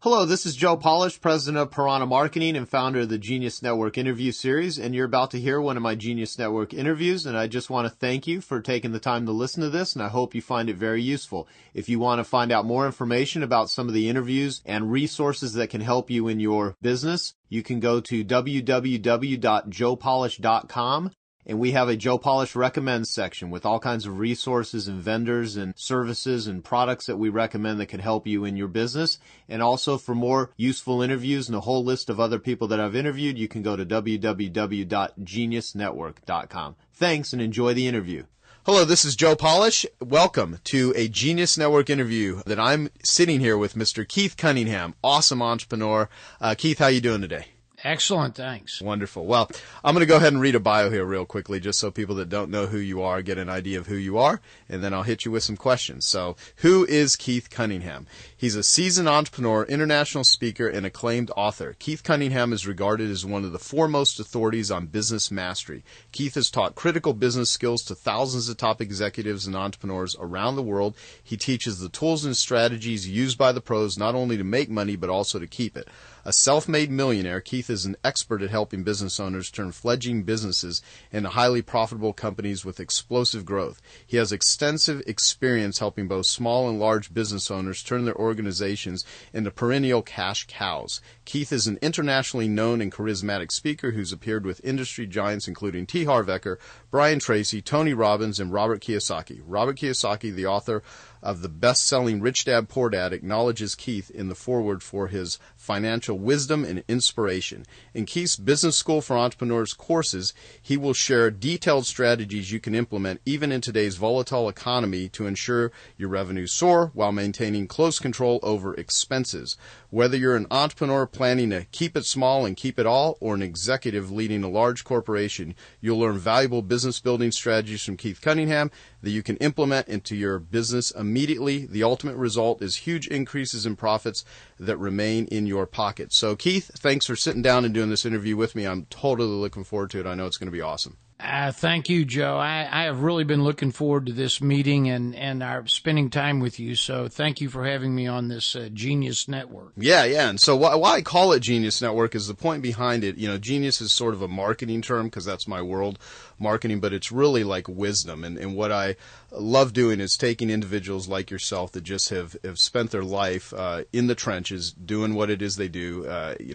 Hello, this is Joe Polish, president of Piranha Marketing and founder of the Genius Network interview series, and you're about to hear one of my Genius Network interviews, and I just want to thank you for taking the time to listen to this, and I hope you find it very useful. If you want to find out more information about some of the interviews and resources that can help you in your business, you can go to www.joepolish.com. And we have a Joe Polish Recommends section with all kinds of resources and vendors and services and products that we recommend that can help you in your business. And also for more useful interviews and a whole list of other people that I've interviewed, you can go to www.geniusnetwork.com. Thanks and enjoy the interview. Hello, this is Joe Polish. Welcome to a Genius Network interview that I'm sitting here with Mr. Keith Cunningham, awesome entrepreneur. Keith, how you doing today? Excellent, thanks. Wonderful. Well, I'm going to go ahead and read a bio here real quickly just so people that don't know who you are get an idea of who you are, and then I'll hit you with some questions. So, who is Keith Cunningham? He's a seasoned entrepreneur, international speaker, and acclaimed author. Keith Cunningham is regarded as one of the foremost authorities on business mastery. Keith has taught critical business skills to thousands of top executives and entrepreneurs around the world. He teaches the tools and strategies used by the pros not only to make money but also to keep it. A self-made millionaire, Keith is an expert at helping business owners turn fledgling businesses into highly profitable companies with explosive growth. He has extensive experience helping both small and large business owners turn their organizations into perennial cash cows. Keith is an internationally known and charismatic speaker who's appeared with industry giants including T. Harv Eker, Brian Tracy, Tony Robbins, and Robert Kiyosaki. Robert Kiyosaki, the author of the best-selling Rich Dad, Poor Dad, acknowledges Keith in the foreword for his financial wisdom and inspiration. In Keith's Business School for Entrepreneurs courses, he will share detailed strategies you can implement even in today's volatile economy to ensure your revenues soar while maintaining close control over expenses. Whether you're an entrepreneur planning to keep it small and keep it all, or an executive leading a large corporation, you'll learn valuable business building strategies from Keith Cunningham that you can implement into your business immediately. The ultimate result is huge increases in profits that remain in your pocket. So, Keith, thanks for sitting down and doing this interview with me. I'm totally looking forward to it. I know it's going to be awesome. Thank you, Joe. I have really been looking forward to this meeting and our spending time with you. So thank you for having me on this Genius Network. Yeah. And so why I call it Genius Network is the point behind it. You know, genius is sort of a marketing term because that's my world, marketing, but it's really like wisdom. And what I love doing is taking individuals like yourself that just have spent their life in the trenches doing what it is they do,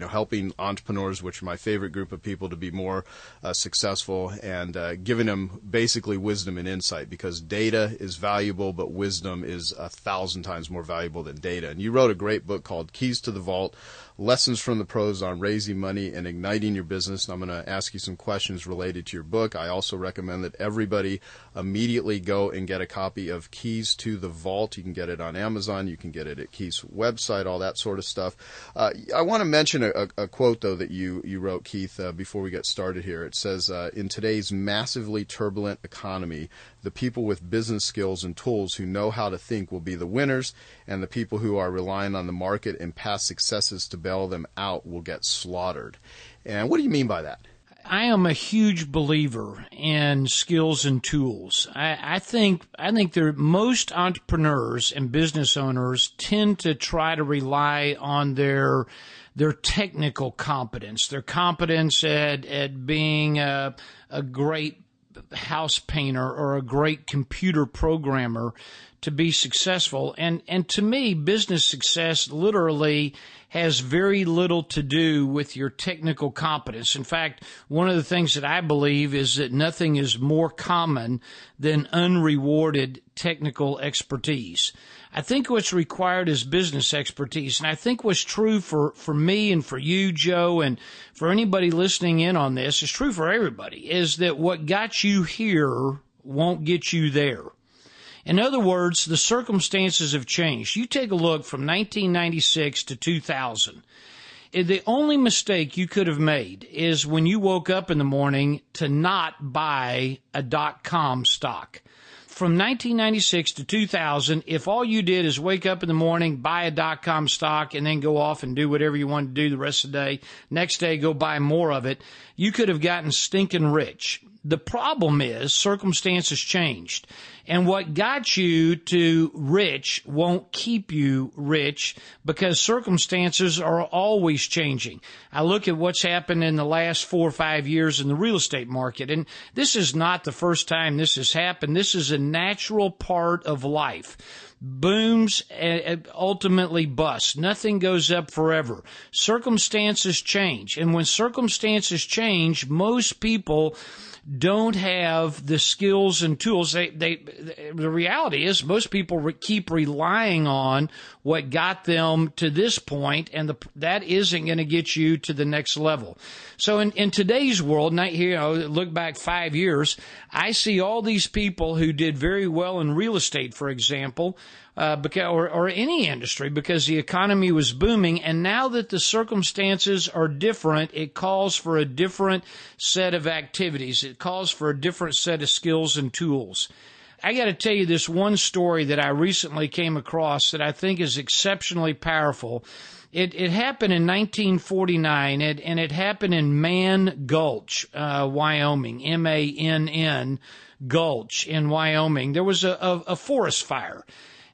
helping entrepreneurs, which are my favorite group of people, to be more successful, and giving them basically wisdom and insight, because data is valuable, but wisdom is 1,000 times more valuable than data. And you wrote a great book called Keys to the Vault, Lessons from the Pros on Raising Money and Igniting Your Business. And I'm going to ask you some questions related to your book. I also recommend that everybody immediately go and get a copy of Keys to the Vault. You can get it on Amazon. You can get it at Keith's website, all that sort of stuff. I want to mention a quote, though, that you wrote, Keith, before we get started here. It says, in today's massively turbulent economy, the people with business skills and tools who know how to think will be the winners, and the people who are relying on the market and past successes to bail them out will get slaughtered. And what do you mean by that? I am a huge believer in skills and tools. I think most entrepreneurs and business owners tend to try to rely on their technical competence, their competence at being a great house painter or a great computer programmer to be successful. And to me, business success literally has very little to do with your technical competence. In fact, one of the things that I believe is that nothing is more common than unrewarded technical expertise. I think what's required is business expertise. And I think what's true for me and for you, Joe, and for anybody listening in on this, is true for everybody, is that what got you here won't get you there. In other words, the circumstances have changed. You take a look from 1996 to 2000. The only mistake you could have made is when you woke up in the morning to not buy a .com stock. From 1996 to 2000, if all you did is wake up in the morning, buy a .com stock, and then go off and do whatever you want to do the rest of the day, next day go buy more of it, you could have gotten stinking rich. The problem is circumstances changed. And what got you to rich won't keep you rich, because circumstances are always changing. I look at what's happened in the last 4 or 5 years in the real estate market, and this is not the first time this has happened. This is a natural part of life. Booms ultimately bust. Nothing goes up forever. Circumstances change. And when circumstances change, most people don't have the skills and tools. The reality is most people keep relying on what got them to this point, and that isn't going to get you to the next level. So in today's world, look back 5 years, I see all these people who did very well in real estate, for example, or any industry, because the economy was booming. And now that the circumstances are different, it calls for a different set of activities. It calls for a different set of skills and tools. I got to tell you this one story that I recently came across that I think is exceptionally powerful. It happened in 1949, and it happened in Mann Gulch, Wyoming, M-A-N-N Gulch in Wyoming. There was a forest fire.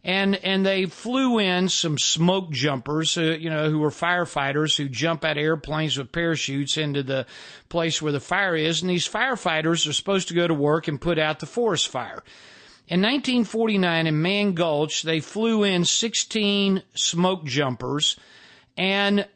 And they flew in some smoke jumpers, who were firefighters who jump out of airplanes with parachutes into the place where the fire is. And these firefighters are supposed to go to work and put out the forest fire. In 1949 in Mann Gulch, they flew in 16 smoke jumpers, and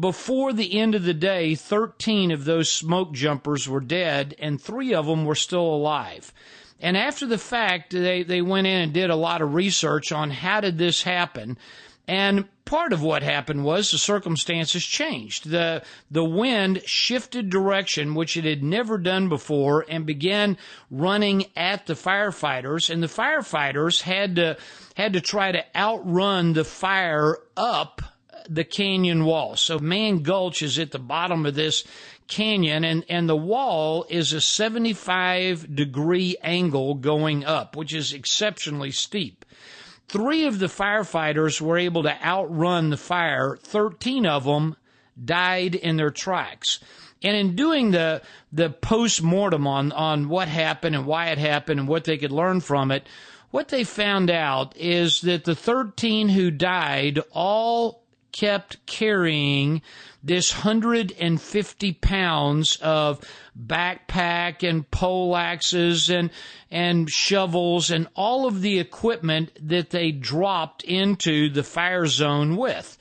before the end of the day, 13 of those smoke jumpers were dead, and 3 of them were still alive. And after the fact, they went in and did a lot of research on how did this happen. And part of what happened was the circumstances changed. The wind shifted direction, which it had never done before, and began running at the firefighters. And the firefighters had to try to outrun the fire up the canyon wall. So Mann Gulch is at the bottom of this canyon, and the wall is a 75-degree angle going up, which is exceptionally steep. 3 of the firefighters were able to outrun the fire. 13 of them died in their tracks. And in doing the post-mortem on what happened and why it happened and what they could learn from it, what they found out is that the 13 who died all kept carrying this 150 pounds of backpack and pole axes and shovels and all of the equipment that they dropped into the fire zone with.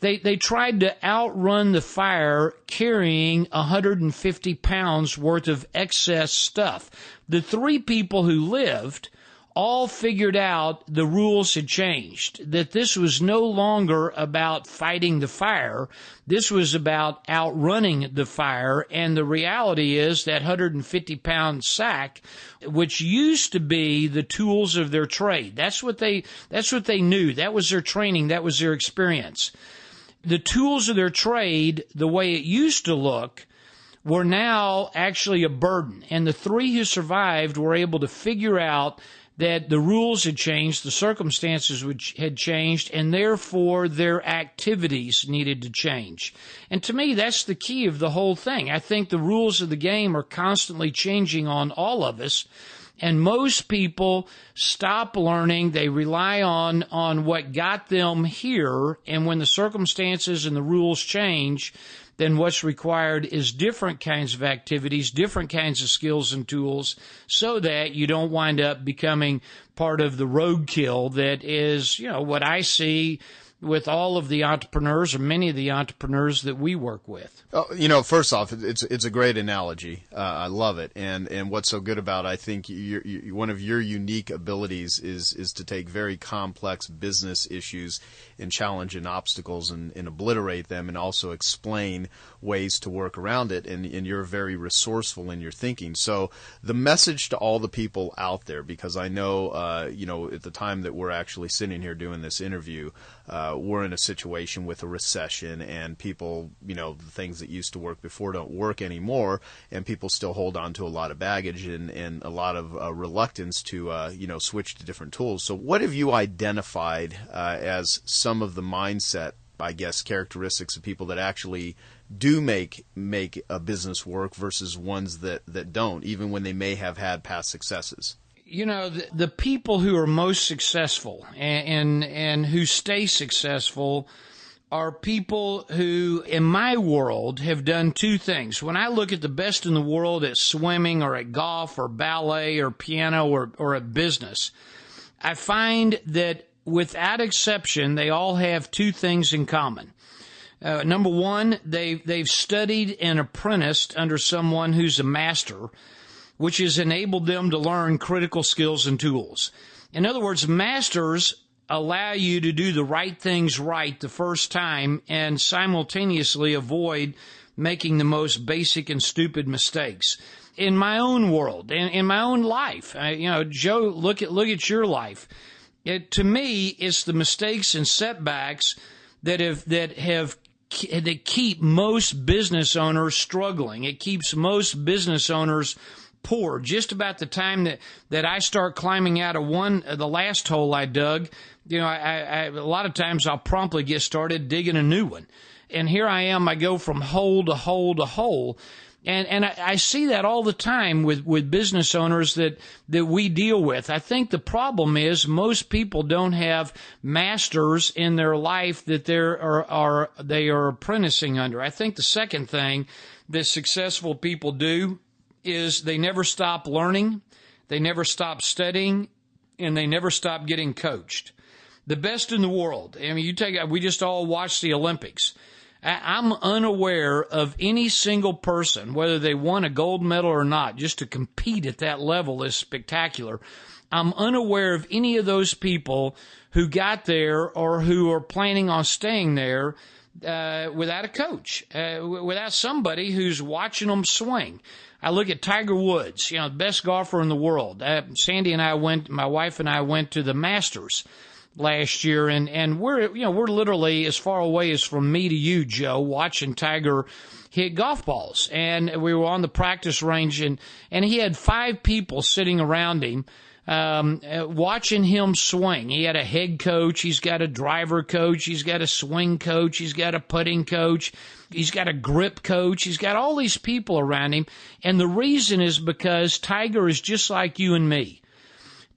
They tried to outrun the fire carrying 150 pounds worth of excess stuff. The 3 people who lived all figured out the rules had changed, that this was no longer about fighting the fire. This was about outrunning the fire. And the reality is that 150-pound sack, which used to be the tools of their trade, that's what they knew. That was their training. That was their experience. The tools of their trade, the way it used to look, were now actually a burden. And the 3 who survived were able to figure out that the rules had changed, the circumstances had changed, and therefore their activities needed to change. And to me, that's the key of the whole thing. I think the rules of the game are constantly changing on all of us, and most people stop learning. They rely on what got them here, and when the circumstances and the rules change, then what's required is different kinds of activities, different kinds of skills and tools, so that you don't wind up becoming part of the roadkill that is, what I see with all of the entrepreneurs, or many of the entrepreneurs that we work with. Oh, first off, it's a great analogy. I love it, and what's so good about it, I think one of your unique abilities is to take very complex business issues and challenge and obstacles and obliterate them, and also explain ways to work around it. And you're very resourceful in your thinking. So the message to all the people out there, because I know, at the time that we're actually sitting here doing this interview, we're in a situation with a recession, and people, the things that used to work before don't work anymore, and people still hold on to a lot of baggage and a lot of reluctance to, switch to different tools. So what have you identified as some of the mindset, I guess, characteristics of people that actually do make a business work versus ones that don't, even when they may have had past successes? You know, the people who are most successful and who stay successful are people who, in my world, have done two things. When I look at the best in the world at swimming or at golf or ballet or piano or at business, I find that without exception, they all have two things in common. Number one, they've studied and apprenticed under someone who's a master, which has enabled them to learn critical skills and tools. In other words, masters allow you to do the right things right the first time and simultaneously avoid making the most basic and stupid mistakes. In my own world, in my own life, Joe, look at your life. To me, it's the mistakes and setbacks that keep most business owners struggling. It keeps most business owners poor. Just about the time that I start climbing out of the last hole I dug, I a lot of times I'll promptly get started digging a new one. And here I am, I go from hole to hole to hole. And I see that all the time with business owners that we deal with. I think the problem is most people don't have masters in their life that they are apprenticing under. I think the second thing that successful people do is they never stop learning, they never stop studying, and they never stop getting coached. The best in the world. I mean, we just all watched the Olympics. I'm unaware of any single person, whether they won a gold medal or not, just to compete at that level is spectacular. I'm unaware of any of those people who got there or who are planning on staying there without a coach, without somebody who's watching them swing. I look at Tiger Woods, the best golfer in the world. Sandy and my wife and I went to the Masters last year, and we're literally as far away as from me to you, Joe, watching Tiger hit golf balls. And we were on the practice range, and he had 5 people sitting around him, watching him swing. He had a head coach, he's got a driver coach, he's got a swing coach, he's got a putting coach, he's got a grip coach, he's got all these people around him. And the reason is because Tiger is just like you and me.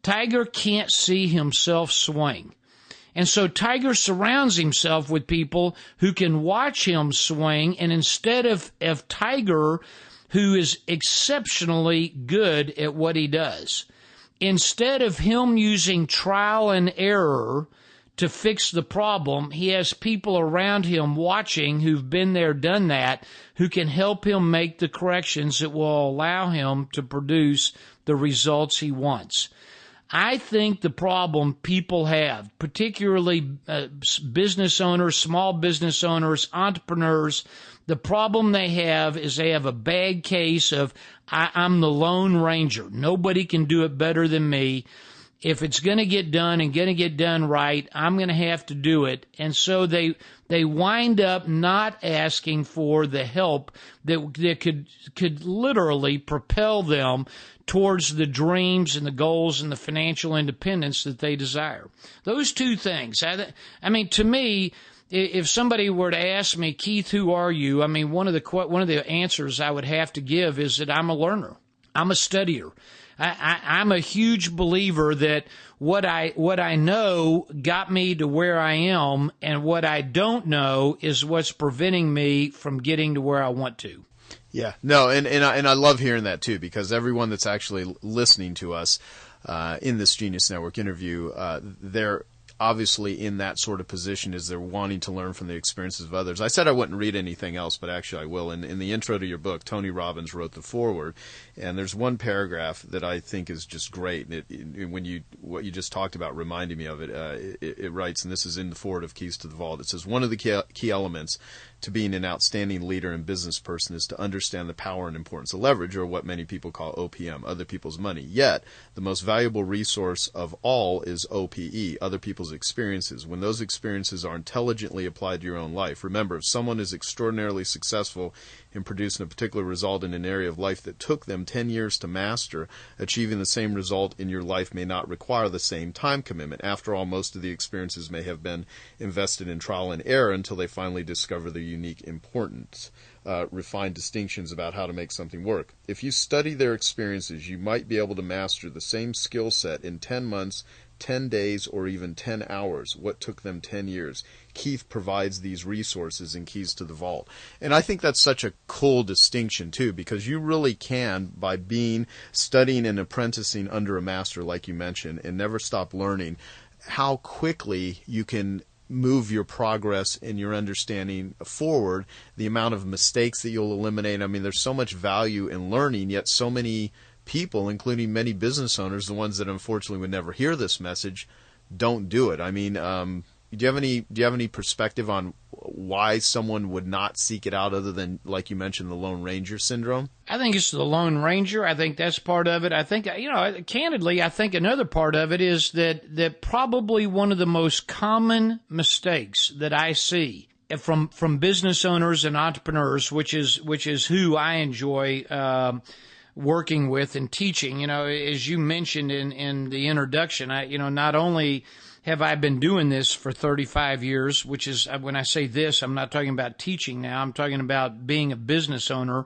Tiger can't see himself swing. And so Tiger surrounds himself with people who can watch him swing, and instead of Tiger, who is exceptionally good at what he does, instead of him using trial and error to fix the problem, he has people around him watching who've been there, done that, who can help him make the corrections that will allow him to produce the results he wants. I think the problem people have, particularly business owners, small business owners, entrepreneurs, the problem they have is they have a bad case of I'm the Lone Ranger. Nobody can do it better than me. If it's going to get done and going to get done right, I'm going to have to do it. And so they wind up not asking for the help that could literally propel them towards the dreams and the goals and the financial independence that they desire. Those two things. I mean, to me, if somebody were to ask me, Keith, who are you? I mean, one of the answers I would have to give is that I'm a learner. I'm a studier. I'm a huge believer that what I know got me to where I am, and what I don't know is what's preventing me from getting to where I want to. Yeah, no, and I love hearing that too, because everyone that's actually listening to us in this Genius Network interview, they're obviously in that sort of position as they're wanting to learn from the experiences of others. I said I wouldn't read anything else, but actually I will. In the intro to your book, Tony Robbins wrote the foreword, and there's one paragraph that I think is just great. What you just talked about reminded me of it. It writes, and this is in the foreword of Keys to the Vault, it says, one of the key elements to being an outstanding leader and business person is to understand the power and importance of leverage, or what many people call OPM, other people's money. Yet, the most valuable resource of all is OPE, other people's people's experiences. When those experiences are intelligently applied to your own life. Remember, if someone is extraordinarily successful in producing a particular result in an area of life that took them 10 years to master, achieving the same result in your life may not require the same time commitment. After all, most of the experiences may have been invested in trial and error until they finally discover their unique importance. Refined distinctions about how to make something work. If you study their experiences, you might be able to master the same skill set in 10 months, 10 days, or even 10 hours, what took them 10 years. Keith provides these resources and keys to the vault. And I think that's such a cool distinction, too, because you really can, by studying and apprenticing under a master, like you mentioned, and never stop learning, how quickly you can move your progress and your understanding forward, the amount of mistakes that you'll eliminate. I mean, there's so much value in learning, yet so many people, including many business owners, the ones that unfortunately would never hear this message, don't do it. I mean, do you have any perspective on why someone would not seek it out other than, like you mentioned, the Lone Ranger syndrome? I think it's the Lone Ranger. I think that's part of it. I think, candidly, I think another part of it is that probably one of the most common mistakes that I see from business owners and entrepreneurs, which is who I enjoy working with and teaching. As you mentioned in the introduction, not only have I been doing this for 35 years, which is, when I say this, I'm not talking about teaching now. I'm talking about being a business owner.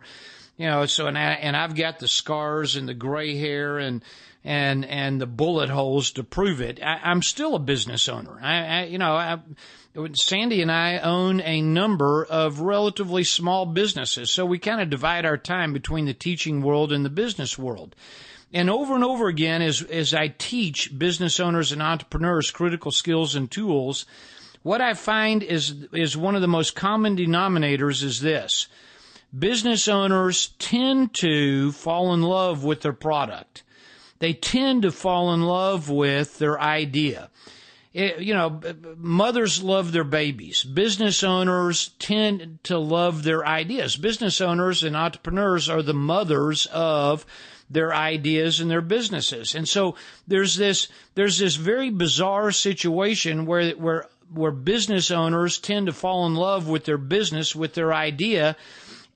And I've got the scars and the gray hair and the bullet holes to prove it. I'm still a business owner. Sandy and I own a number of relatively small businesses, so we kind of divide our time between the teaching world and the business world. And over again, as I teach business owners and entrepreneurs critical skills and tools, what I find is one of the most common denominators is this. Business owners tend to fall in love with their product. They tend to fall in love with their idea. Mothers love their babies. Business owners tend to love their ideas. Business owners and entrepreneurs are the mothers of their ideas and their businesses. And so there's this very bizarre situation where business owners tend to fall in love with their business, with their idea,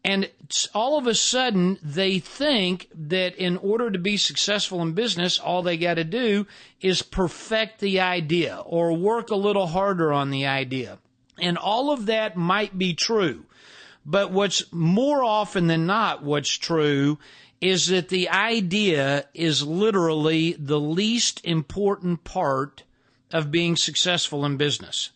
and all of a sudden they think that in order to be successful in business, all they got to do is perfect the idea or work a little harder on the idea. And all of that might be true. But what's more often than not what's true is that the idea is literally the least important part of being successful in business.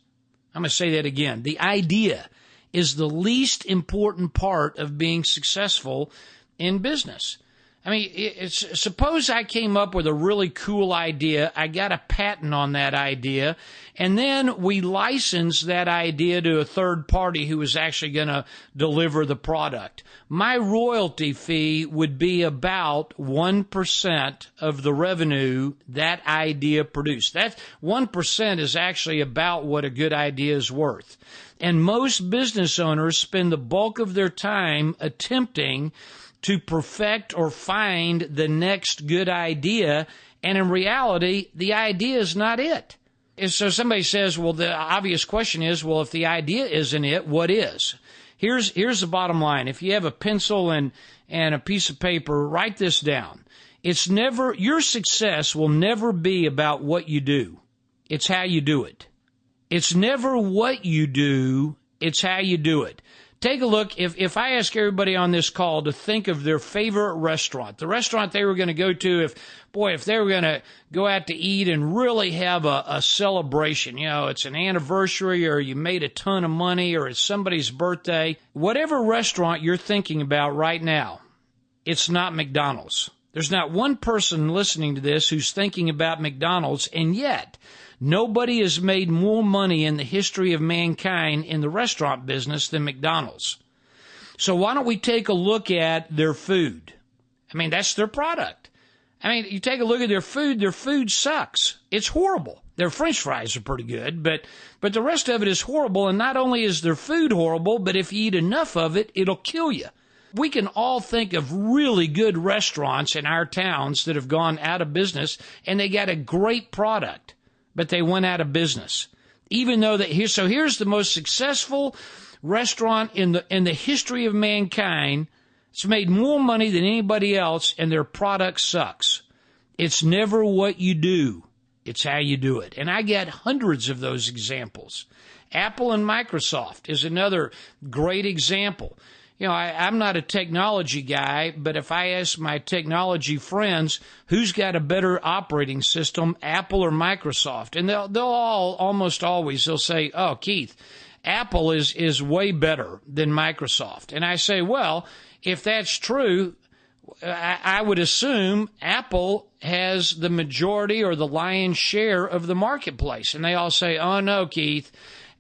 I'm going to say that again. The idea is the least important part of being successful in business. I mean, suppose I came up with a really cool idea, I got a patent on that idea, and then we license that idea to a third party who is actually going to deliver the product. My royalty fee would be about 1% of the revenue that idea produced. That 1% is actually about what a good idea is worth. And most business owners spend the bulk of their time attempting to perfect or find the next good idea, and in reality, the idea is not it. And so somebody says, well, the obvious question is, well, if the idea isn't it, what is? Here's the bottom line. If you have a pencil and a piece of paper, write this down. Your success will never be about what you do. It's how you do it. It's never what you do, it's how you do it. Take a look, if I ask everybody on this call to think of their favorite restaurant, the restaurant they were going to go to if they were going to go out to eat and really have a celebration, it's an anniversary or you made a ton of money or it's somebody's birthday, whatever restaurant you're thinking about right now, it's not McDonald's. There's not one person listening to this who's thinking about McDonald's, and yet nobody has made more money in the history of mankind in the restaurant business than McDonald's. So why don't we take a look at their food? I mean, that's their product. I mean, you take a look at their food sucks. It's horrible. Their French fries are pretty good, but the rest of it is horrible, and not only is their food horrible, but if you eat enough of it, it'll kill you. We can all think of really good restaurants in our towns that have gone out of business, and they got a great product. but they went out of business. Even though here's the most successful restaurant in the history of mankind. It's made more money than anybody else, and their product sucks. It's never what you do. It's how you do it. And I get hundreds of those examples. Apple and Microsoft is another great example. I'm not a technology guy, but if I ask my technology friends who's got a better operating system, Apple or Microsoft, and they'll all almost always they'll say, "Oh, Keith, Apple is way better than Microsoft." And I say, well, if that's true, I would assume Apple has the majority or the lion's share of the marketplace. And they all say, "Oh, no, Keith,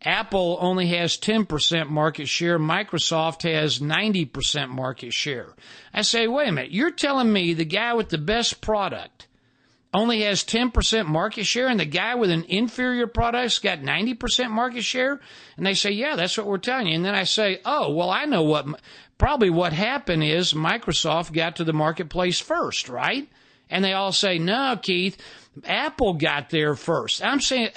Apple only has 10% market share. Microsoft has 90% market share." I say, wait a minute, you're telling me the guy with the best product only has 10% market share and the guy with an inferior product's got 90% market share? And they say, yeah, that's what we're telling you. And then I say, oh, well, I know probably what happened is Microsoft got to the marketplace first, right? And they all say, no, Keith, Apple got there first. I say,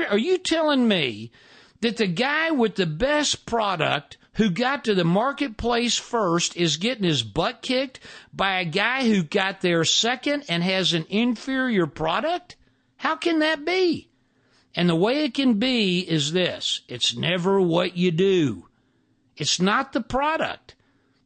are you telling me that the guy with the best product who got to the marketplace first is getting his butt kicked by a guy who got there second and has an inferior product? How can that be? And the way it can be is this: it's never what you do. It's not the product.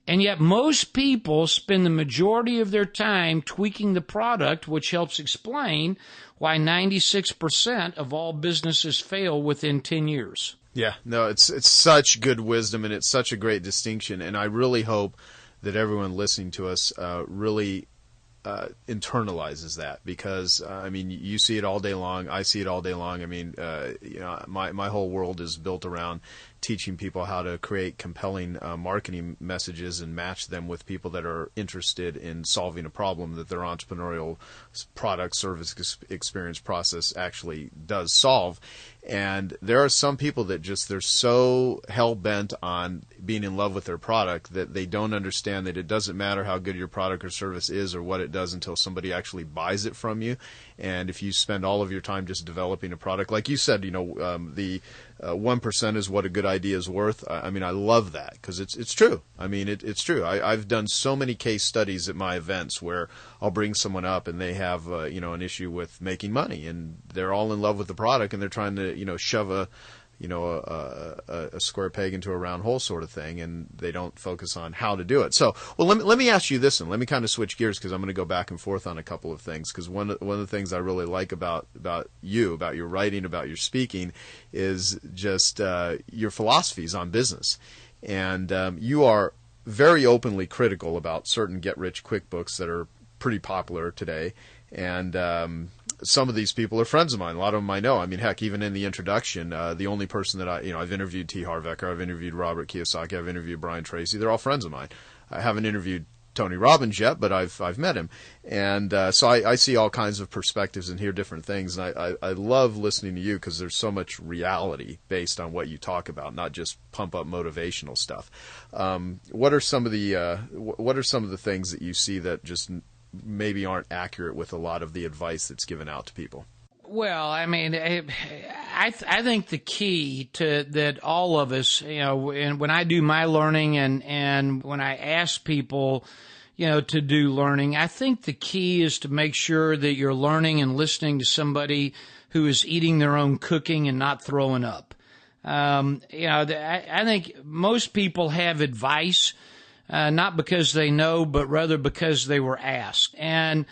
And yet most people spend the majority of their time tweaking the product, which helps explain why 96% of all businesses fail within 10 years. Yeah, no, it's such good wisdom, and it's such a great distinction. And I really hope that everyone listening to us really internalizes that, because you see it all day long. I see it all day long. My whole world is built around teaching people how to create compelling marketing messages and match them with people that are interested in solving a problem that their entrepreneurial product, service, experience, process actually does solve. And there are some people that they're so hell-bent on being in love with their product that they don't understand that it doesn't matter how good your product or service is or what it does until somebody actually buys it from you. And if you spend all of your time just developing a product, like you said, the 1% is what a good idea is worth. I love that, because it's true. It's true. I've done so many case studies at my events where I'll bring someone up and they have an issue with making money, and they're all in love with the product, and they're trying to shove a square peg into a round hole sort of thing, and they don't focus on how to do it. So, well, let me ask you this, and let me kind of switch gears, because I'm going to go back and forth on a couple of things, because one of the things I really like about you, about your writing, about your speaking, is just your philosophies on business. And you are very openly critical about certain get-rich-quick books that are pretty popular today. And some of these people are friends of mine. A lot of them I know. Heck, even in the introduction, the only person that I've interviewed T. Harv Eker, I've interviewed Robert Kiyosaki, I've interviewed Brian Tracy. They're all friends of mine. I haven't interviewed Tony Robbins yet, but I've met him. And so I see all kinds of perspectives and hear different things. And I love listening to you, because there's so much reality based on what you talk about, not just pump up motivational stuff. What are some of the things that you see that just maybe aren't accurate with a lot of the advice that's given out to people? Well, I think the key to that, all of us, and when I do my learning and when I ask people, to do learning, I think the key is to make sure that you're learning and listening to somebody who is eating their own cooking and not throwing up. I think most people have advice, not because they know, but rather because they were asked. And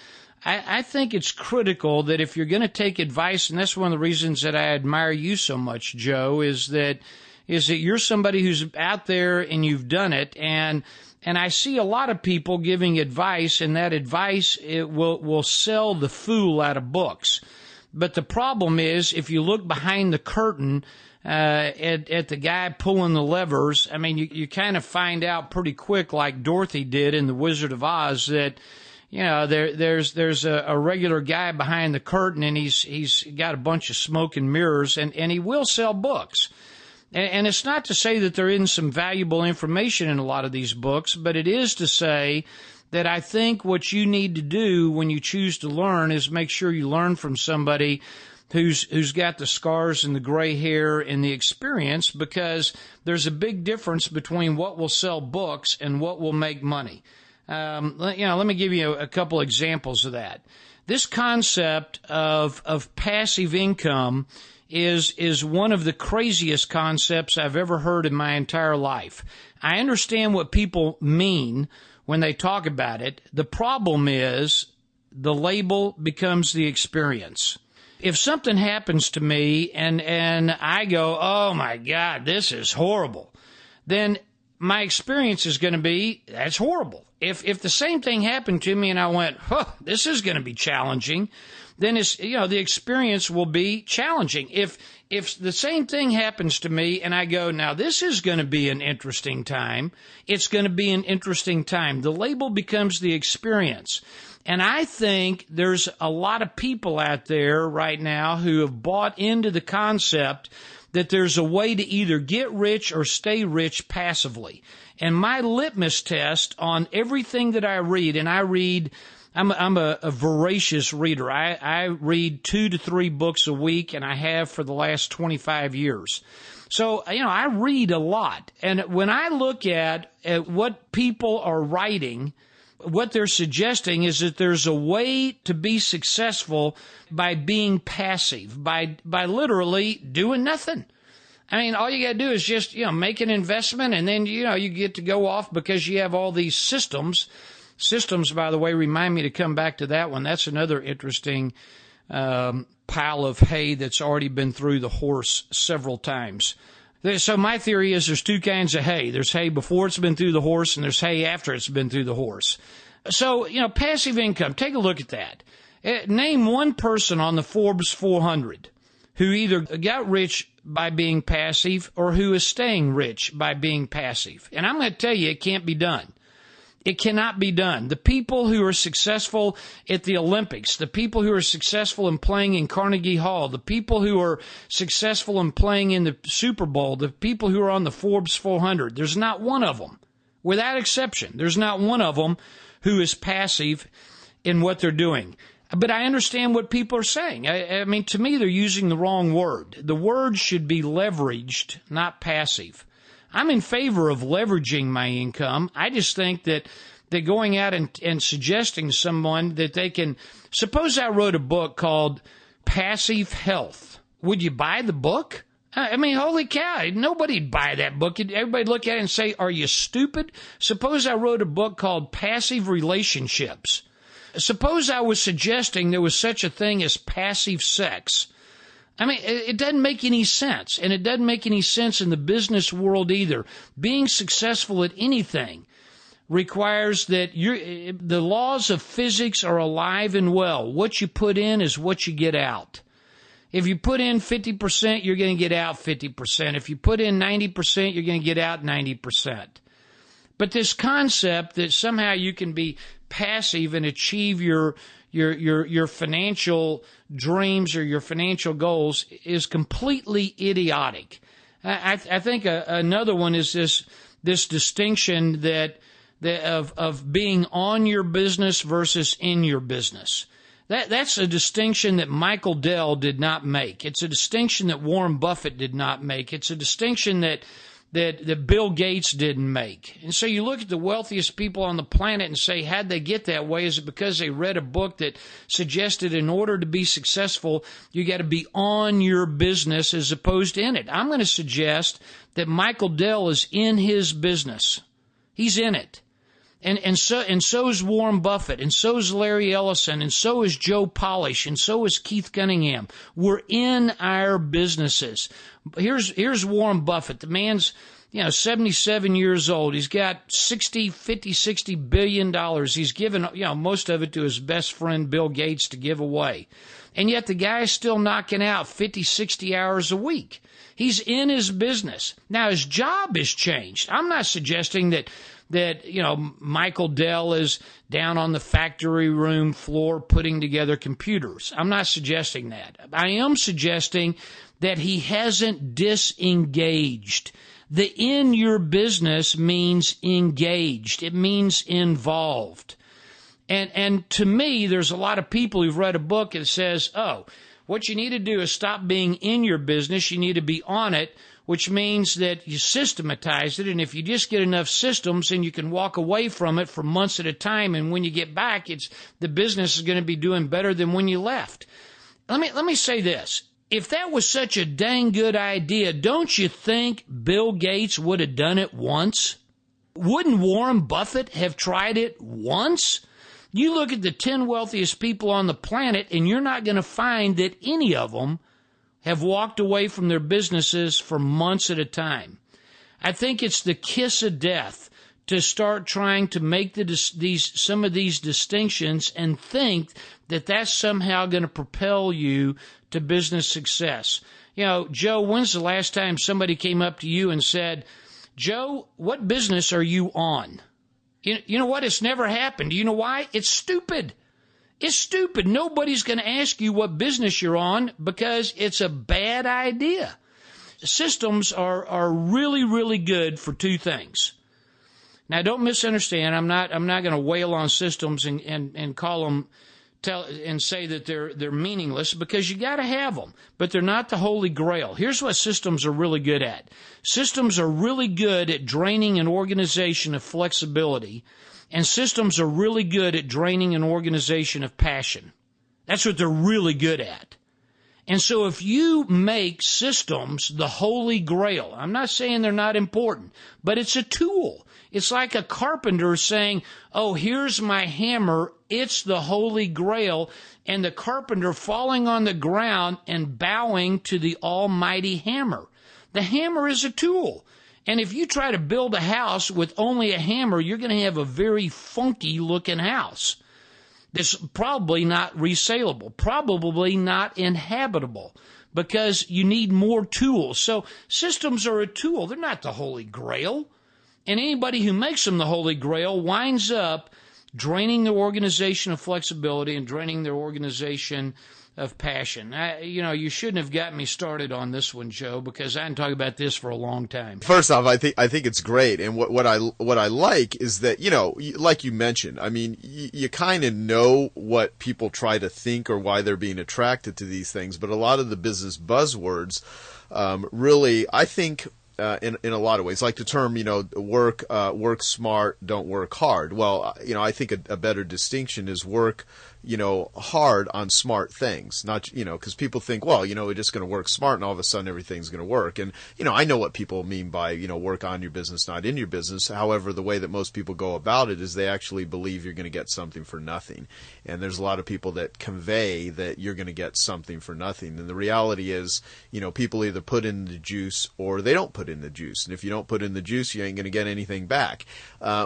I think it's critical that if you're going to take advice, and that's one of the reasons that I admire you so much, Joe, is that you're somebody who's out there and you've done it. And I see a lot of people giving advice, and that advice will sell the fool out of books. But the problem is, if you look behind the curtain at the guy pulling the levers, you kind of find out pretty quick, like Dorothy did in The Wizard of Oz, that there's a regular guy behind the curtain, and he's got a bunch of smoke and mirrors, and he will sell books. And it's not to say that there isn't some valuable information in a lot of these books, but it is to say that I think what you need to do when you choose to learn is make sure you learn from somebody who's got the scars and the gray hair and the experience, because there's a big difference between what will sell books and what will make money. Let me give you a couple examples of that. This concept of passive income is one of the craziest concepts I've ever heard in my entire life. I understand what people mean when they talk about it. The problem is the label becomes the experience. If something happens to me and I go, oh my God, this is horrible, then my experience is going to be, that's horrible. If the same thing happened to me and I went, this is going to be challenging, then the experience will be challenging. If the same thing happens to me and I go, now this is going to be an interesting time, it's going to be an interesting time. The label becomes the experience. And I think there's a lot of people out there right now who have bought into the concept that there's a way to either get rich or stay rich passively. And my litmus test on everything that I read, and I'm a voracious reader. I read 2 to 3 books a week, and I have for the last 25 years. So, I read a lot. And when I look at what people are writing, what they're suggesting is that there's a way to be successful by being passive, by literally doing nothing. I mean, all you got to do is just, make an investment, and then, you get to go off because you have all these systems. Systems, by the way, remind me to come back to that one. That's another interesting pile of hay that's already been through the horse several times. So my theory is there's 2 kinds of hay. There's hay before it's been through the horse, and there's hay after it's been through the horse. So, passive income, take a look at that. Name one person on the Forbes 400 who either got rich by being passive or who is staying rich by being passive. And I'm going to tell you, it can't be done. It cannot be done. The people who are successful at the Olympics, the people who are successful in playing in Carnegie Hall, the people who are successful in playing in the Super Bowl, the people who are on the Forbes 400, there's not one of them, without exception, there's not one of them who is passive in what they're doing. But I understand what people are saying. I mean, to me, they're using the wrong word. The word should be leveraged, not passive. I'm in favor of leveraging my income. I just think that going out and suggesting to someone that they can, suppose I wrote a book called Passive Health. Would you buy the book? I mean, holy cow, nobody'd buy that book. Everybody'd look at it and say, are you stupid? Suppose I wrote a book called Passive Relationships. Suppose I was suggesting there was such a thing as passive sex. I mean, it doesn't make any sense, and it doesn't make any sense in the business world either. Being successful at anything requires that the laws of physics are alive and well. What you put in is what you get out. If you put in 50%, you're going to get out 50%. If you put in 90%, you're going to get out 90%. But this concept that somehow you can be passive and achieve your financial dreams or your financial goals is completely idiotic. I think another one is this distinction of being on your business versus in your business. That's a distinction that Michael Dell did not make. It's a distinction that Warren Buffett did not make. It's a distinction that Bill Gates didn't make. And so you look at the wealthiest people on the planet and say, how'd they get that way? Is it because they read a book that suggested in order to be successful, you got to be on your business as opposed to in it? I'm going to suggest that Michael Dell is in his business. He's in it. And so is Warren Buffett, and so is Larry Ellison, and so is Joe Polish, and so is Keith Cunningham. We're in our businesses. Here's Warren Buffett. The man's, 77 years old. He's got $60 billion. He's given, most of it to his best friend Bill Gates to give away. And yet the guy's still knocking out 50, 60 hours a week. He's in his business. Now his job has changed. I'm not suggesting that Michael Dell is down on the factory room floor putting together computers. I'm not suggesting that. I am suggesting that he hasn't disengaged. The in your business means engaged. It means involved. And to me, there's a lot of people who've read a book that says, oh, What you need to do is stop being in your business. You need to be on it, which means that you systematize it. And if you just get enough systems, then you can walk away from it for months at a time. And when you get back, the business is going to be doing better than when you left. Let me say this. If that was such a dang good idea, don't you think Bill Gates would have done it once? Wouldn't Warren Buffett have tried it once? You look at the 10 wealthiest people on the planet, and you're not going to find that any of them have walked away from their businesses for months at a time. I think it's the kiss of death to start trying to make some of these distinctions and think that that's somehow going to propel you to business success. You know, Joe, when's the last time somebody came up to you and said, Joe, what business are you on? You know what? It's never happened. Do you know why? It's stupid. It's stupid. Nobody's going to ask you what business you're on because it's a bad idea. Systems are really, really good for two things. Now, don't misunderstand. I'm not going to wail on systems and call them and say that they're meaningless, because you got to have them, but they're not the holy grail. Here's what systems are really good at. Systems are really good at draining an organization of flexibility, and systems are really good at draining an organization of passion. That's what they're really good at. And so if you make systems the holy grail, I'm not saying they're not important, but it's a tool. It's like a carpenter saying, oh, here's my hammer, it's the holy grail, and the carpenter falling on the ground and bowing to the almighty hammer. The hammer is a tool. And if you try to build a house with only a hammer, you're going to have a very funky looking house that's probably not resaleable, probably not inhabitable, because you need more tools. So systems are a tool. They're not the holy grail. And anybody who makes them the holy grail winds up draining their organization of flexibility and draining their organization of passion. You shouldn't have gotten me started on this one, Joe, because I can talk about this for a long time. First off, I think it's great, and what I like is that, like you mentioned, I mean, you kind of know what people try to think or why they're being attracted to these things, but a lot of the business buzzwords, really, I think, in a lot of ways, like the term, work smart, don't work hard. Well, I think a better distinction is work, hard on smart things, not, because people think, well, we're just going to work smart and all of a sudden everything's going to work. And, I know what people mean by, work on your business, not in your business. However, the way that most people go about it is they actually believe you're going to get something for nothing. And there's a lot of people that convey that you're going to get something for nothing. And the reality is, people either put in the juice or they don't put in the juice. And if you don't put in the juice, you ain't going to get anything back.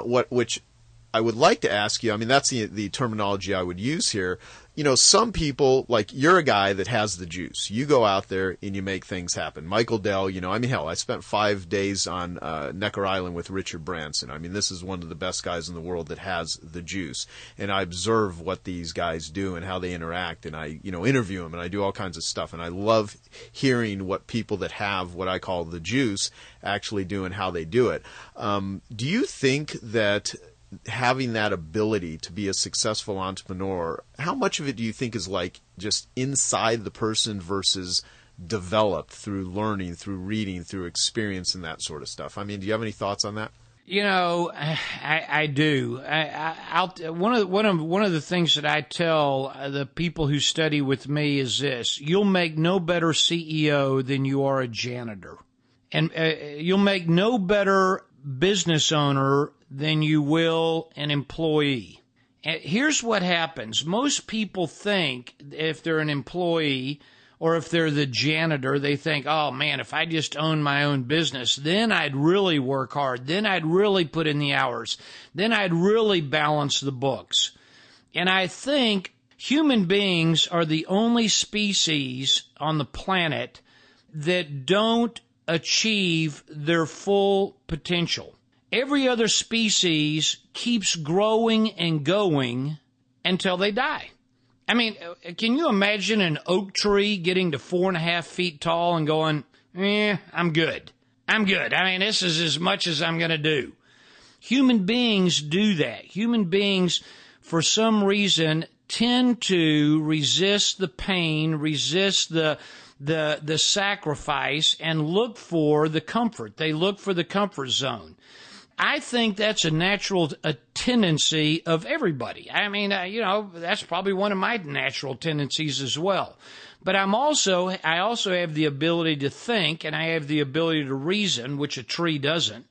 Which I would like to ask you, I mean, that's the terminology I would use here. Some people, like, you're a guy that has the juice. You go out there and you make things happen. Michael Dell, hell, I spent 5 days on Necker Island with Richard Branson. I mean, this is one of the best guys in the world that has the juice. And I observe what these guys do and how they interact, and I, interview them, and I do all kinds of stuff. And I love hearing what people that have what I call the juice actually do and how they do it. Do you think that having that ability to be a successful entrepreneur, how much of it do you think is like just inside the person versus developed through learning, through reading, through experience, and that sort of stuff? I mean, do you have any thoughts on that? I do. One of the things that I tell the people who study with me is this: you'll make no better CEO than you are a janitor, and you'll make no better business owner than you will an employee. And here's what happens. Most people think if they're an employee or if they're the janitor, they think, oh man, if I just own my own business, then I'd really work hard. Then I'd really put in the hours. Then I'd really balance the books. And I think human beings are the only species on the planet that don't achieve their full potential. Every other species keeps growing and going until they die. I mean, can you imagine an oak tree getting to 4.5 feet tall and going, I'm good. I mean, this is as much as I'm going to do. Human beings do that. Human beings, for some reason, tend to resist the pain, resist the sacrifice, and look for the comfort. They look for the comfort zone. I think that's a natural tendency of everybody. I mean, that's probably one of my natural tendencies as well. But I also have the ability to think, and I have the ability to reason, which a tree doesn't.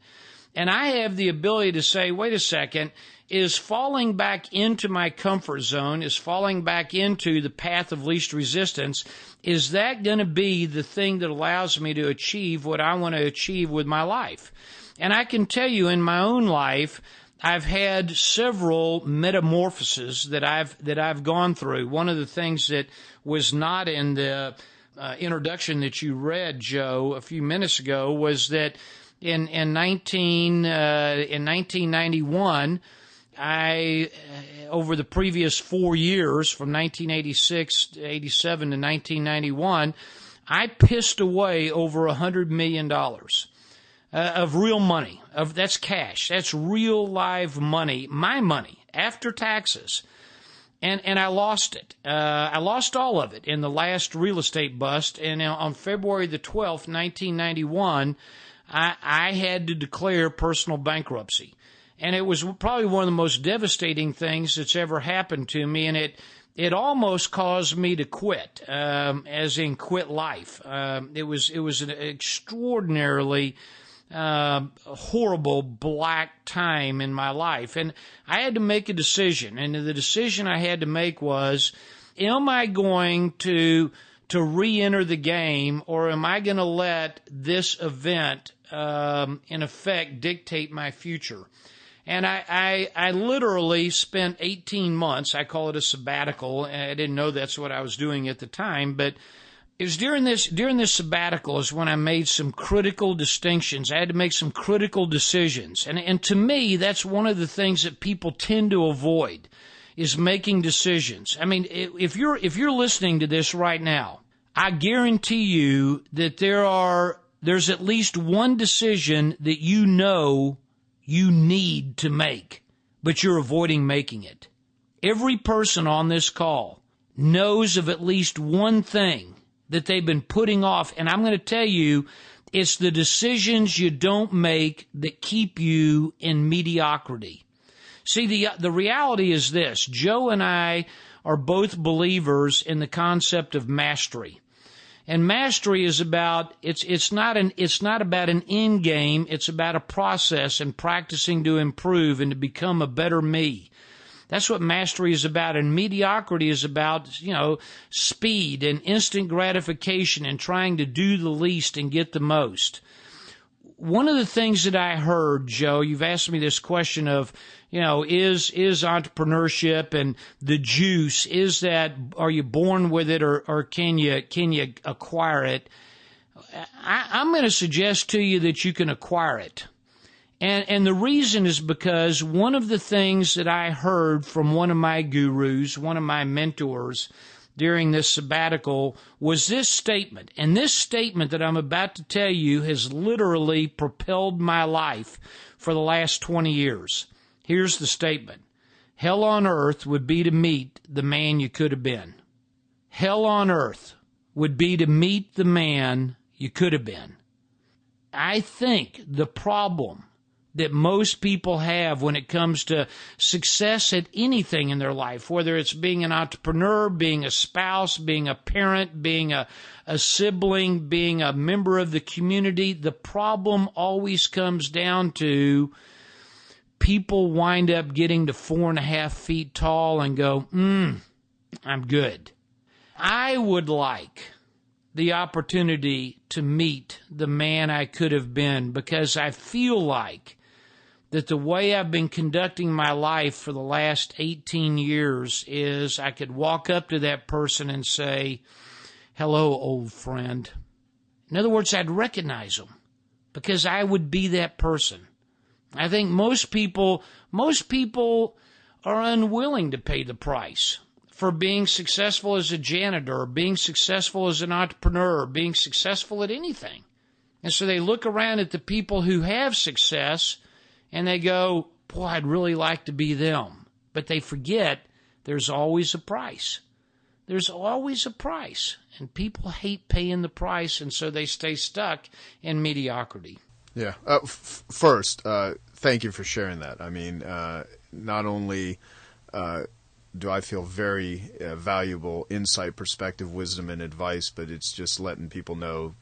And I have the ability to say, wait a second, is falling back into my comfort zone, is falling back into the path of least resistance, is that going to be the thing that allows me to achieve what I want to achieve with my life? And I can tell you in my own life, I've had several metamorphoses that I've gone through. One of the things that was not in the introduction that you read, Joe, a few minutes ago was that in 1991, I over the previous 4 years, from 1986 to 87 to 1991, I pissed away over $100 million. Of real money. That's cash. That's real live money. My money after taxes. And I lost it. I lost all of it in the last real estate bust. And on February the 12th, 1991, I had to declare personal bankruptcy. And it was probably one of the most devastating things that's ever happened to me. And it almost caused me to quit, as in quit life. It was an extraordinarily horrible black time in my life. And I had to make a decision. And the decision I had to make was, am I going to re-enter the game, or am I going to let this event, in effect, dictate my future? And I literally spent 18 months, I call it a sabbatical, and I didn't know that's what I was doing at the time, but it was during this sabbatical is when I made some critical distinctions. I had to make some critical decisions. And to me, that's one of the things that people tend to avoid, is making decisions. I mean, if you're listening to this right now, I guarantee you that there's at least one decision that you know you need to make, but you're avoiding making it. Every person on this call knows of at least one thing that they've been putting off. And I'm going to tell you, it's the decisions you don't make that keep you in mediocrity. See, the reality is this. Joe and I are both believers in the concept of mastery. And mastery is about, it's not about an end game. It's about a process and practicing to improve and to become a better me. That's what mastery is about. And mediocrity is about, speed and instant gratification and trying to do the least and get the most. One of the things that I heard, Joe, you've asked me this question of, is entrepreneurship and the juice, are you born with it, or can you acquire it? I'm going to suggest to you that you can acquire it. And the reason is because one of the things that I heard from one of my gurus, one of my mentors during this sabbatical, was this statement. And this statement that I'm about to tell you has literally propelled my life for the last 20 years. Here's the statement. Hell on earth would be to meet the man you could have been. Hell on earth would be to meet the man you could have been. I think the problem that most people have when it comes to success at anything in their life, whether it's being an entrepreneur, being a spouse, being a parent, being a sibling, being a member of the community, the problem always comes down to people wind up getting to 4.5 feet tall and go, I'm good. I would like the opportunity to meet the man I could have been, because I feel like that the way I've been conducting my life for the last 18 years is I could walk up to that person and say, hello, old friend. In other words, I'd recognize them because I would be that person. I think most people are unwilling to pay the price for being successful as a janitor, or being successful as an entrepreneur, or being successful at anything. And so they look around at the people who have success and they go, boy, I'd really like to be them. But they forget there's always a price. There's always a price, and people hate paying the price, and so they stay stuck in mediocrity. Yeah. First, thank you for sharing that. I mean, not only do I feel very valuable insight, perspective, wisdom, and advice, but it's just letting people know,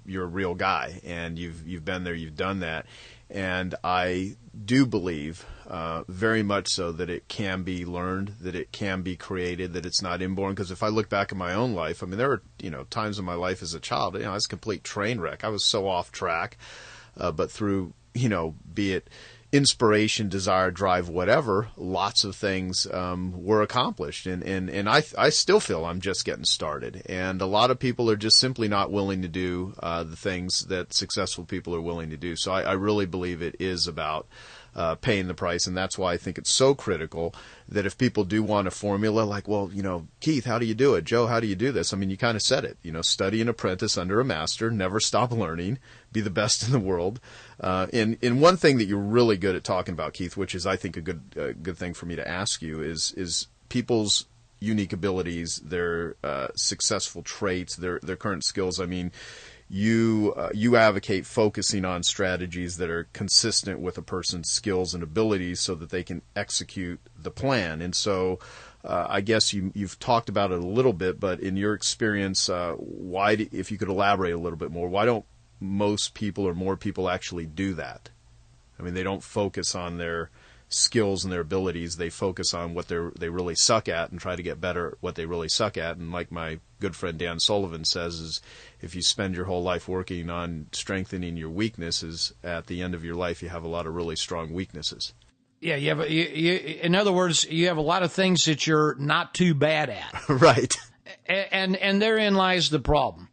you're a real guy, and you've been there, you've done that. And I do believe very much so that it can be learned, that it can be created, that it's not inborn. Because if I look back at my own life, I mean, there were times in my life as a child, I was a complete train wreck. I was so off track, but through be it inspiration, desire, drive, whatever, lots of things were accomplished. And I still feel I'm just getting started. And a lot of people are just simply not willing to do the things that successful people are willing to do. So I really believe it is about paying the price. And that's why I think it's so critical that if people do want a formula, like, well, Keith, how do you do it? Joe, how do you do this? I mean, you kind of said it, study an apprentice under a master, never stop learning, be the best in the world. And one thing that you're really good at talking about, Keith, which is, I think, a good thing for me to ask you is people's unique abilities, their successful traits, their current skills. I mean, you advocate focusing on strategies that are consistent with a person's skills and abilities so that they can execute the plan. And so I guess you've talked about it a little bit, but in your experience, if you could elaborate a little bit more, why don't most people or more people actually do that? I mean, they don't focus on their skills and their abilities. They focus on what they really suck at and try to get better at what they really suck at. And like my good friend Dan Sullivan says, is if you spend your whole life working on strengthening your weaknesses, at the end of your life you have a lot of really strong weaknesses. Yeah, in other words, you have a lot of things that you're not too bad at. Right. And therein lies the problem.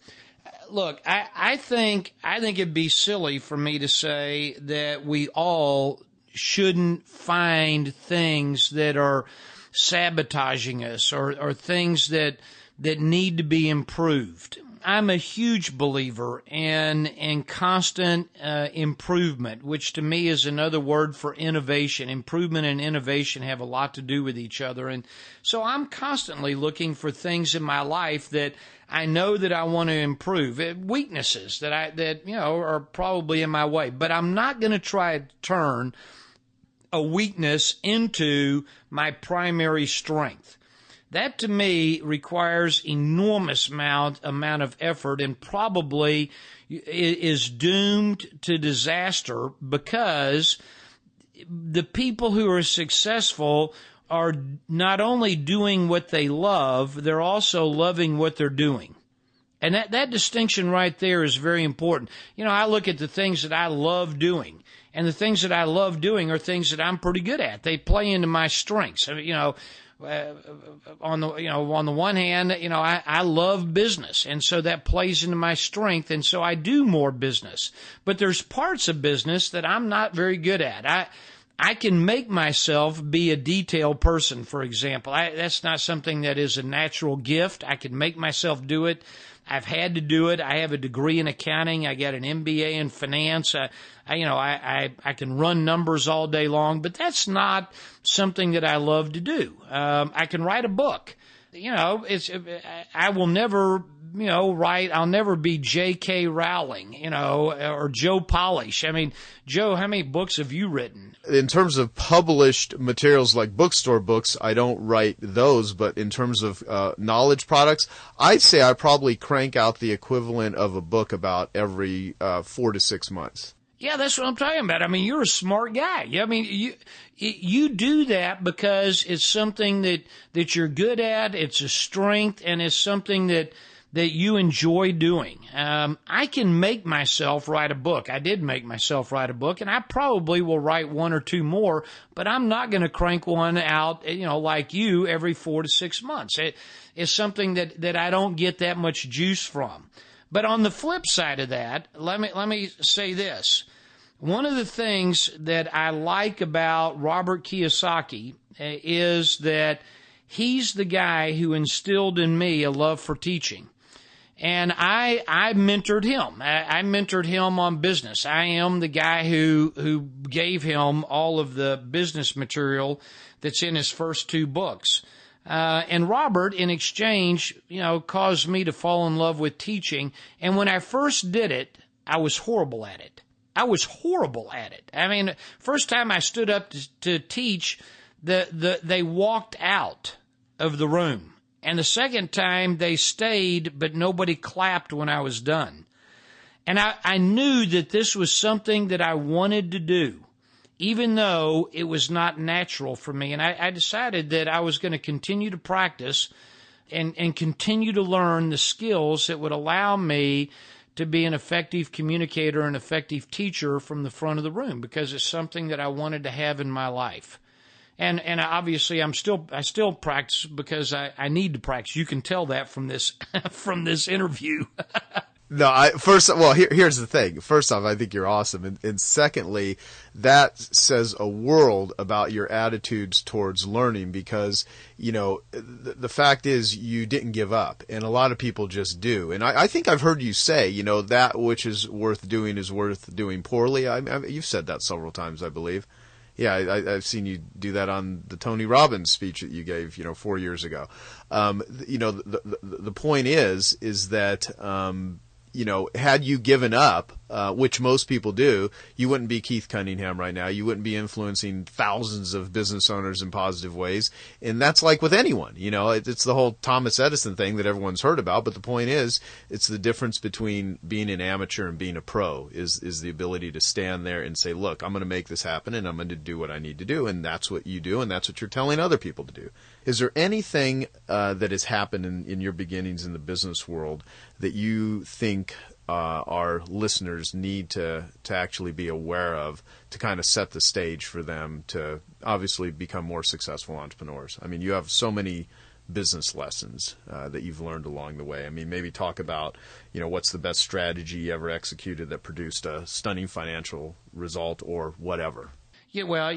Look, I think it'd be silly for me to say that we all shouldn't find things that are sabotaging us or things that need to be improved. I'm a huge believer in constant improvement, which to me is another word for innovation. Improvement and innovation have a lot to do with each other. And so I'm constantly looking for things in my life that I know that I want to improve, weaknesses that are probably in my way. But I'm not going to try to turn a weakness into my primary strength. That to me requires enormous amount of effort and probably is doomed to disaster, because the people who are successful are not only doing what they love, they're also loving what they're doing. And that distinction right there is very important. I look at the things that I love doing, and the things that I love doing are things that I'm pretty good at. They play into my strengths. On the one hand, I love business, and so that plays into my strength, and so I do more business. But there's parts of business that I'm not very good at. I can make myself be a detail person, for example. That's not something that is a natural gift. I can make myself do it. I've had to do it. I have a degree in accounting. I got an MBA in finance. I can run numbers all day long, but that's not something that I love to do. I can write a book. I will never, write. I'll never be J.K. Rowling, or Joe Polish. I mean, Joe, how many books have you written? In terms of published materials like bookstore books, I don't write those, but in terms of knowledge products, I'd say I probably crank out the equivalent of a book about every 4 to 6 months. Yeah, that's what I'm talking about. I mean, you're a smart guy. I mean, you do that because it's something that you're good at, it's a strength, and it's something that you enjoy doing. I can make myself write a book. I did make myself write a book, and I probably will write 1 or 2 more, but I'm not going to crank one out, like you, every 4 to 6 months. It's something that I don't get that much juice from. But on the flip side of that, let me say this. One of the things that I like about Robert Kiyosaki is that he's the guy who instilled in me a love for teaching. And I mentored him. I mentored him on business. I am the guy who gave him all of the business material that's in his first 2 books. And Robert, in exchange, caused me to fall in love with teaching. And when I first did it, I was horrible at it. I mean, first time I stood up to teach, they walked out of the room. And the second time they stayed, but nobody clapped when I was done. And I knew that this was something that I wanted to do, even though it was not natural for me. And I decided that I was going to continue to practice and continue to learn the skills that would allow me to be an effective communicator and effective teacher from the front of the room, because it's something that I wanted to have in my life. And obviously I still practice because I need to practice. You can tell that from this interview. No, here's the thing. First off, I think you're awesome. And secondly, that says a world about your attitudes towards learning, because, the fact is you didn't give up, and a lot of people just do. And I think I've heard you say, that which is worth doing poorly. You've said that several times, I believe. Yeah, I've seen you do that on the Tony Robbins speech that you gave, 4 years ago. The point is that, had you given up, which most people do, you wouldn't be Keith Cunningham right now. You wouldn't be influencing thousands of business owners in positive ways. And that's like with anyone, it's the whole Thomas Edison thing that everyone's heard about. But the point is, it's the difference between being an amateur and being a pro is the ability to stand there and say, look, I'm going to make this happen and I'm going to do what I need to do. And that's what you do. And that's what you're telling other people to do. Is there anything that has happened in your beginnings in the business world that you think our listeners need to actually be aware of to kind of set the stage for them to obviously become more successful entrepreneurs? I mean, you have so many business lessons that you've learned along the way. I mean, maybe talk about, what's the best strategy you ever executed that produced a stunning financial result or whatever. Yeah, well,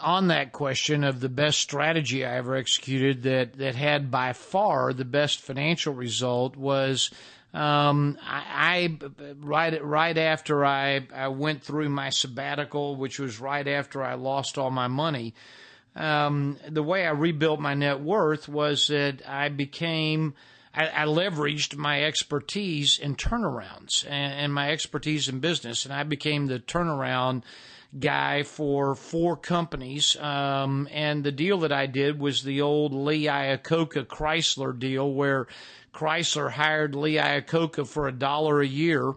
on that question of the best strategy I ever executed that had by far the best financial result was I right after I went through my sabbatical, which was right after I lost all my money. The way I rebuilt my net worth was that I leveraged my expertise in turnarounds and my expertise in business, and I became the turnaround guy for 4 companies. And the deal that I did was the old Lee Iacocca Chrysler deal, where Chrysler hired Lee Iacocca for $1 a year,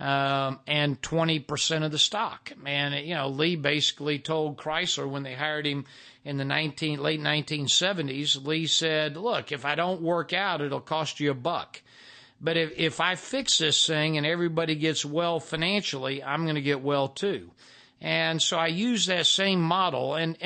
and 20% of the stock. And, Lee basically told Chrysler when they hired him in the late 1970s, Lee said, look, if I don't work out, it'll cost you $1. But if I fix this thing and everybody gets well financially, I'm going to get well too. And so I use that same model and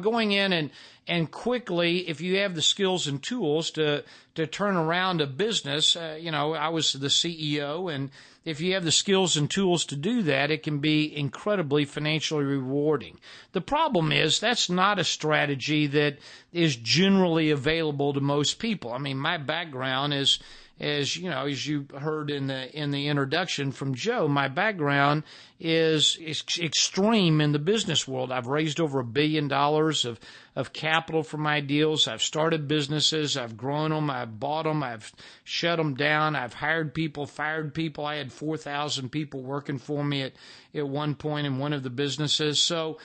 going in and quickly, if you have the skills and tools to turn around a business, I was the CEO, and if you have the skills and tools to do that, it can be incredibly financially rewarding. The problem is that's not a strategy that is generally available to most people. I mean, my background is, as you heard in the introduction from Joe, my background is extreme in the business world. I've raised over $1 billion of capital for my deals. I've started businesses. I've grown them. I've bought them. I've shut them down. I've hired people, fired people. I had 4,000 people working for me at one point in one of the businesses. So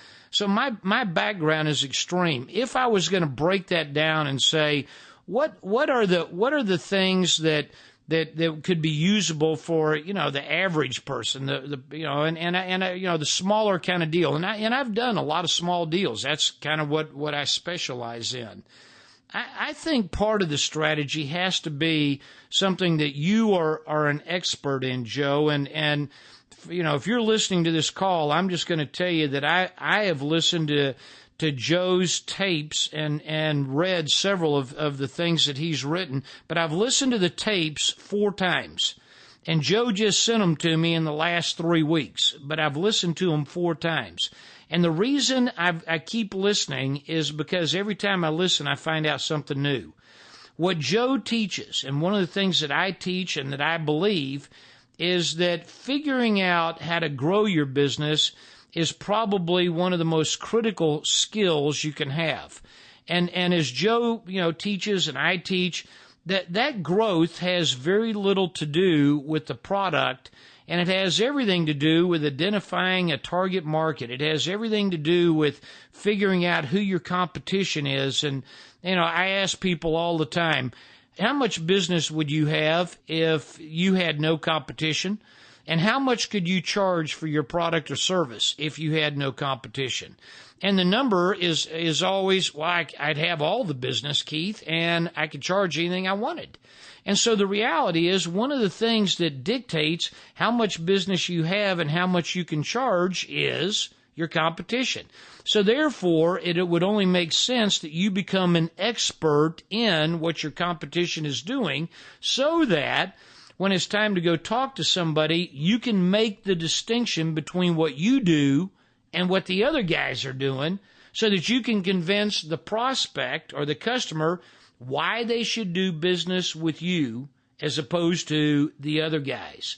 my background is extreme. If I was going to break that down and say, what are the things that could be usable for the average person, the smaller kind of deal, and I've done a lot of small deals. That's kind of what I specialize in. I think part of the strategy has to be something that you are an expert in, Joe, and if you're listening to this call, I'm just going to tell you that I have listened to Joe's tapes and read several of the things that he's written, but I've listened to the tapes 4 times. And Joe just sent them to me in the last 3 weeks, but I've listened to them 4 times. And the reason I keep listening is because every time I listen, I find out something new. What Joe teaches, and one of the things that I teach and that I believe, is that figuring out how to grow your business is probably one of the most critical skills you can have. And as Joe, teaches and I teach, that growth has very little to do with the product, and it has everything to do with identifying a target market. It has everything to do with figuring out who your competition is. And, I ask people all the time, how much business would you have if you had no competition? And how much could you charge for your product or service if you had no competition? And the number is always, well, I'd have all the business, Keith, and I could charge anything I wanted. And so the reality is, one of the things that dictates how much business you have and how much you can charge is your competition. So therefore, it would only make sense that you become an expert in what your competition is doing, so that when it's time to go talk to somebody, you can make the distinction between what you do and what the other guys are doing, so that you can convince the prospect or the customer why they should do business with you as opposed to the other guys.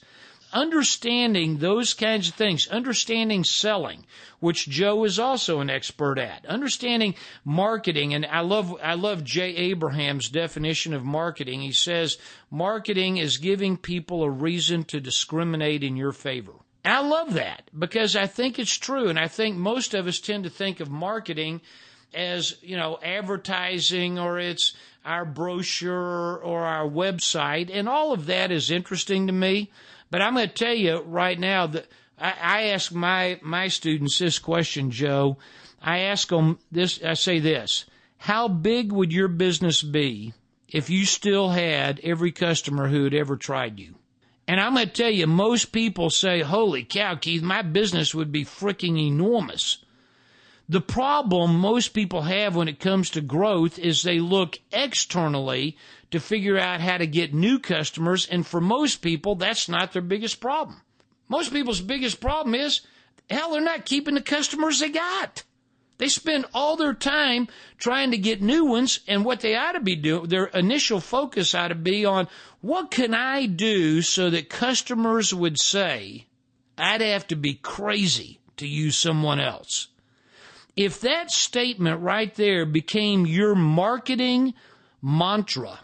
Understanding those kinds of things, understanding selling, which Joe is also an expert at, understanding marketing, and I love Jay Abraham's definition of marketing. He says, marketing is giving people a reason to discriminate in your favor. And I love that, because I think it's true, and I think most of us tend to think of marketing as, advertising, or it's our brochure or our website, and all of that is interesting to me. But I'm going to tell you right now that I ask my students this question, Joe. I ask them this, I say this: how big would your business be if you still had every customer who had ever tried you? And I'm going to tell you, most people say, holy cow, Keith, my business would be freaking enormous. The problem most people have when it comes to growth is they look externally to figure out how to get new customers, and for most people, that's not their biggest problem. Most people's biggest problem is, hell, they're not keeping the customers they got. They spend all their time trying to get new ones, and what they ought to be doing, their initial focus ought to be on, what can I do so that customers would say, I'd have to be crazy to use someone else. If that statement right there became your marketing mantra,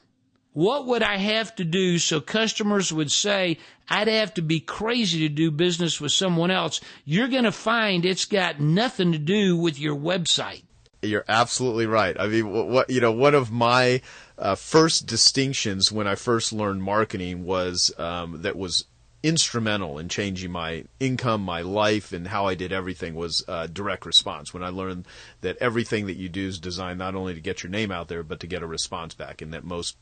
what would I have to do so customers would say, I'd have to be crazy to do business with someone else? You're going to find it's got nothing to do with your website. You're absolutely right. I mean, one of my first distinctions when I first learned marketing was that was instrumental in changing my income, my life, and how I did everything was direct response. When I learned that everything that you do is designed not only to get your name out there, but to get a response back, and that most,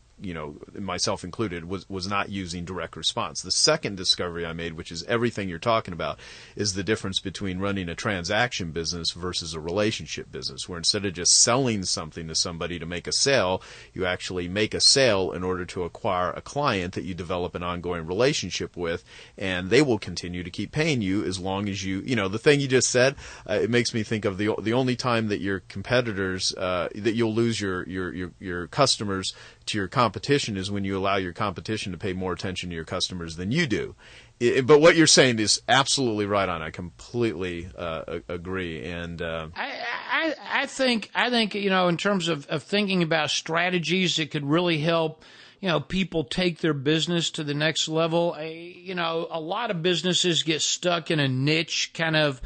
myself included, was not using direct response. The second discovery I made, which is everything you're talking about, is the difference between running a transaction business versus a relationship business, where instead of just selling something to somebody to make a sale, you actually make a sale in order to acquire a client that you develop an ongoing relationship with, and they will continue to keep paying you as long as you, the thing you just said, it makes me think of the only time that your competitors, that you'll lose your customers to your competition is when you allow your competition to pay more attention to your customers than you do. But what you're saying is absolutely right on. I completely agree. And I think in terms of thinking about strategies that could really help people take their business to the next level. A lot of businesses get stuck in a niche kind of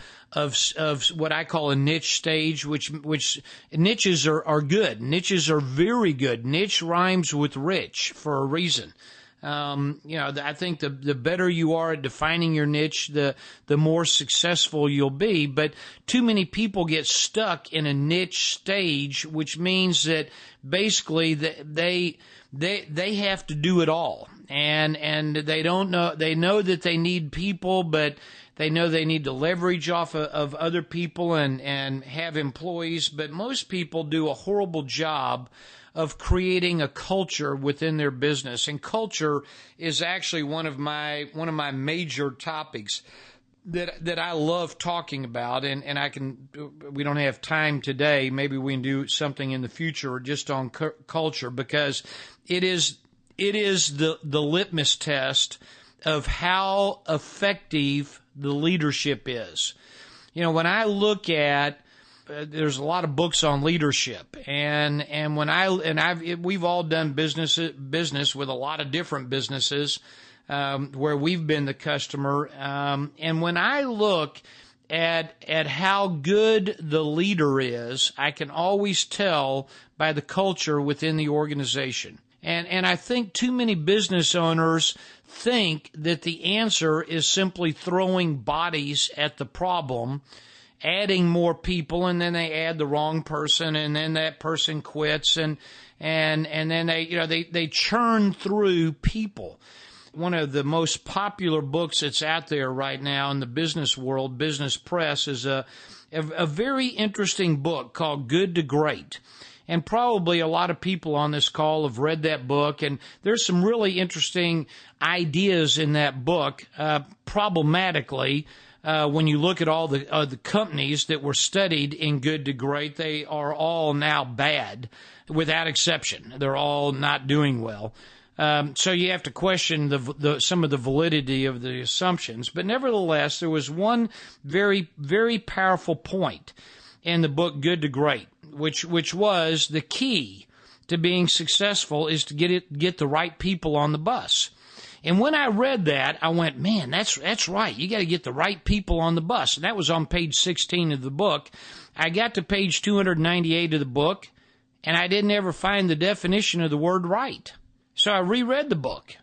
what I call a niche stage, which niches are good. Niches are very good. Niche rhymes with rich for a reason. I think the better you are at defining your niche, the more successful you'll be. But too many people get stuck in a niche stage, which means that basically they have to do it all, and they don't know. They know that they need people, but they know they need to leverage off of other people and have employees. But most people do a horrible job of creating a culture within their business, and culture is actually one of my major topics that I love talking about, and we don't have time today. Maybe we can do something in the future just on culture, because it is the litmus test of how effective the leadership is. When I look at there's a lot of books on leadership, and we've all done business with a lot of different businesses where we've been the customer, and when I look at how good the leader is, I can always tell by the culture within the organization. And I think too many business owners think that the answer is simply throwing bodies at the problem, adding more people, and then they add the wrong person, and then that person quits, and then they churn through people. One of the most popular books that's out there right now in the business world, business press, is a very interesting book called Good to Great. And probably a lot of people on this call have read that book, and there's some really interesting ideas in that book. Problematically, when you look at all the companies that were studied in Good to Great, they are all now bad, without exception. They're all not doing well. So you have to question some of the validity of the assumptions. But nevertheless, there was one very, very powerful point in the book Good to Great, which was the key to being successful is to get the right people on the bus. And when I read that, I went, man, that's right. You got to get the right people on the bus. And that was on page 16 of the book. I got to page 298 of the book, and I didn't ever find the definition of the word right. So I reread the book,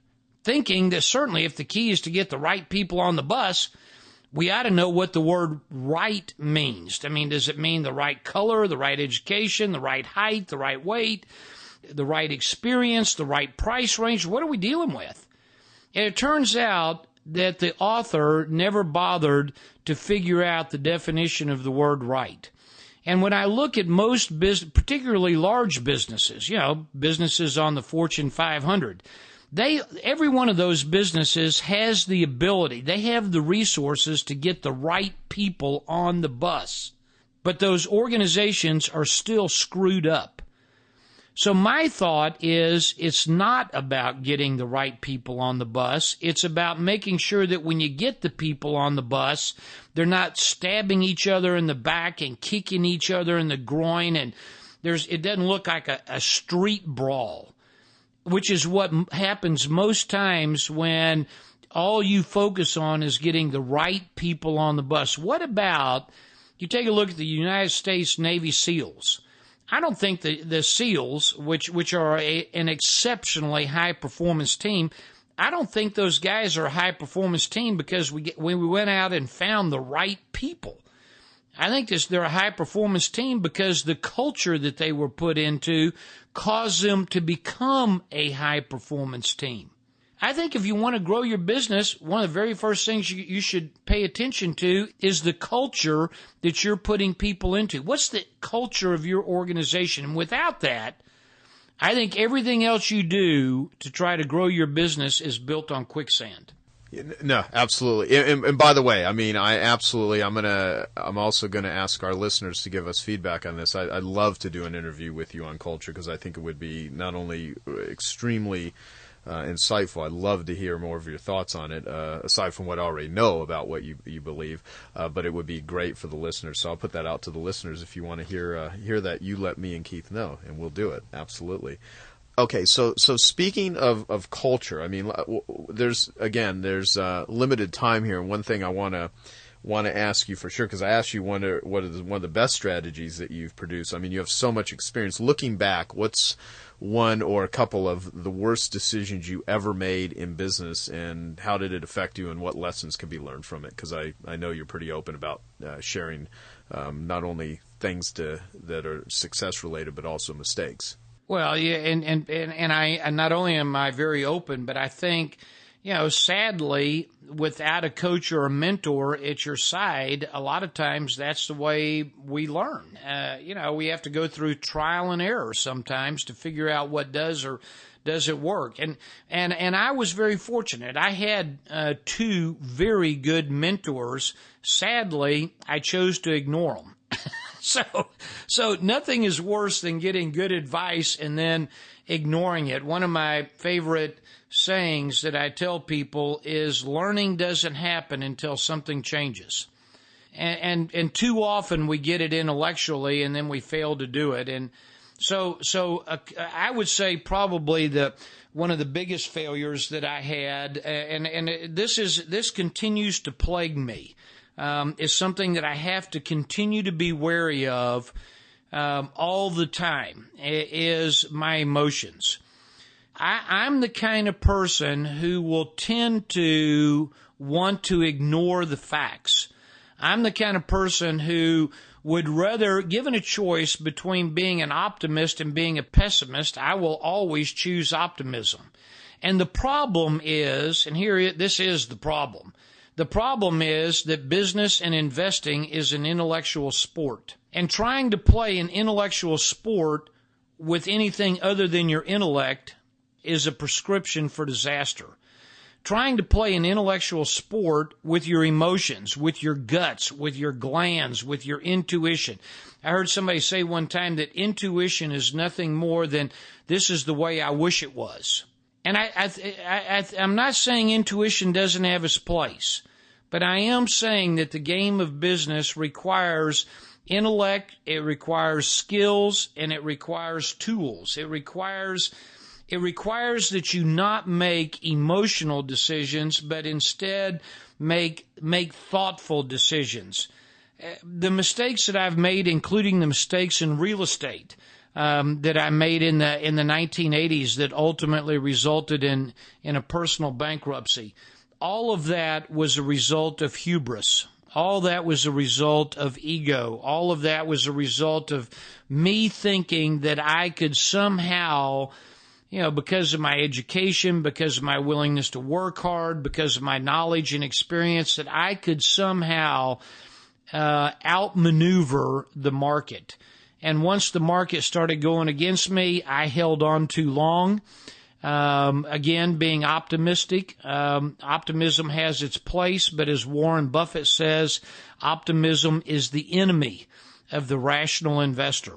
thinking that certainly if the key is to get the right people on the bus, we ought to know what the word right means. I mean, does it mean the right color, the right education, the right height, the right weight, the right experience, the right price range? What are we dealing with? And it turns out that the author never bothered to figure out the definition of the word right. And when I look at most particularly large businesses, businesses on the Fortune 500, every one of those businesses has the ability, they have the resources to get the right people on the bus. But those organizations are still screwed up. So my thought is it's not about getting the right people on the bus. It's about making sure that when you get the people on the bus, they're not stabbing each other in the back and kicking each other in the groin, and it doesn't look like a street brawl, which is what happens most times when all you focus on is getting the right people on the bus. What about, you take a look at the United States Navy SEALs. I don't think the SEALs, which are an exceptionally high-performance team, I don't think those guys are a high-performance team because when we went out and found the right people. I think they're a high-performance team because the culture that they were put into caused them to become a high-performance team. I think if you want to grow your business, one of the very first things you should pay attention to is the culture that you're putting people into. What's the culture of your organization? And without that, I think everything else you do to try to grow your business is built on quicksand. No, absolutely. And by the way, I mean, I'm also gonna ask our listeners to give us feedback on this. I'd love to do an interview with you on culture because I think it would be not only extremely insightful. I'd love to hear more of your thoughts on it, aside from what I already know about what you believe. But it would be great for the listeners. So I'll put that out to the listeners. If you want to hear that, you let me and Keith know, and we'll do it. Absolutely. Okay, so speaking of culture, I mean, there's limited time here, and one thing I want to ask you for sure, because I asked you one of the best strategies that you've produced. I mean, you have so much experience. Looking back, what's one or a couple of the worst decisions you ever made in business, and how did it affect you, and what lessons can be learned from it? Because I know you're pretty open about sharing not only things that are success related, but also mistakes. Well, yeah, and I not only am I very open, but I think, sadly, without a coach or a mentor at your side, a lot of times that's the way we learn. We have to go through trial and error sometimes to figure out what does or doesn't work. And I was very fortunate. I had two very good mentors. Sadly, I chose to ignore them. So nothing is worse than getting good advice and then ignoring it. One of my favorite sayings that I tell people is learning doesn't happen until something changes. And too often we get it intellectually and then we fail to do it. And so I would say probably one of the biggest failures that I had, and this continues to plague me, is something that I have to continue to be wary of all the time, is my emotions. I'm the kind of person who will tend to want to ignore the facts. I'm the kind of person who would rather, given a choice between being an optimist and being a pessimist, I will always choose optimism. And the problem is, this is the problem. The problem is that business and investing is an intellectual sport. And trying to play an intellectual sport with anything other than your intellect is a prescription for disaster. Trying to play an intellectual sport with your emotions, with your guts, with your glands, with your intuition. I heard somebody say one time that intuition is nothing more than, this is the way I wish it was. And I'm not saying intuition doesn't have its place, but I am saying that the game of business requires intellect, it requires skills, and it requires tools. It requires that you not make emotional decisions, but instead make thoughtful decisions. The mistakes that I've made, including the mistakes in real estate that I made in the 1980s that ultimately resulted in a personal bankruptcy, all of that was a result of hubris. All that was a result of ego. All of that was a result of me thinking that I could somehow, because of my education, because of my willingness to work hard, because of my knowledge and experience, that I could somehow outmaneuver the market. And once the market started going against me, I held on too long. Again, being optimistic, optimism has its place, but as Warren Buffett says, optimism is the enemy of the rational investor.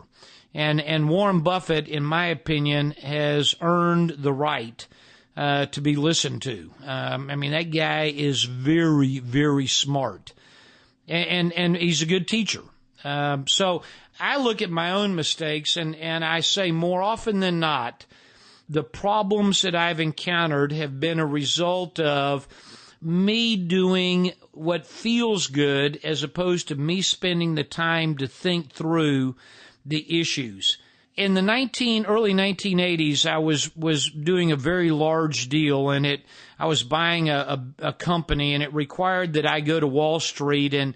And Warren Buffett, in my opinion, has earned the right to be listened to. That guy is very, very smart, and he's a good teacher. So I look at my own mistakes, and I say more often than not, the problems that I've encountered have been a result of me doing what feels good as opposed to me spending the time to think through the issues. In the early 1980s, I was doing a very large deal, and I was buying a company, and it required that I go to Wall Street and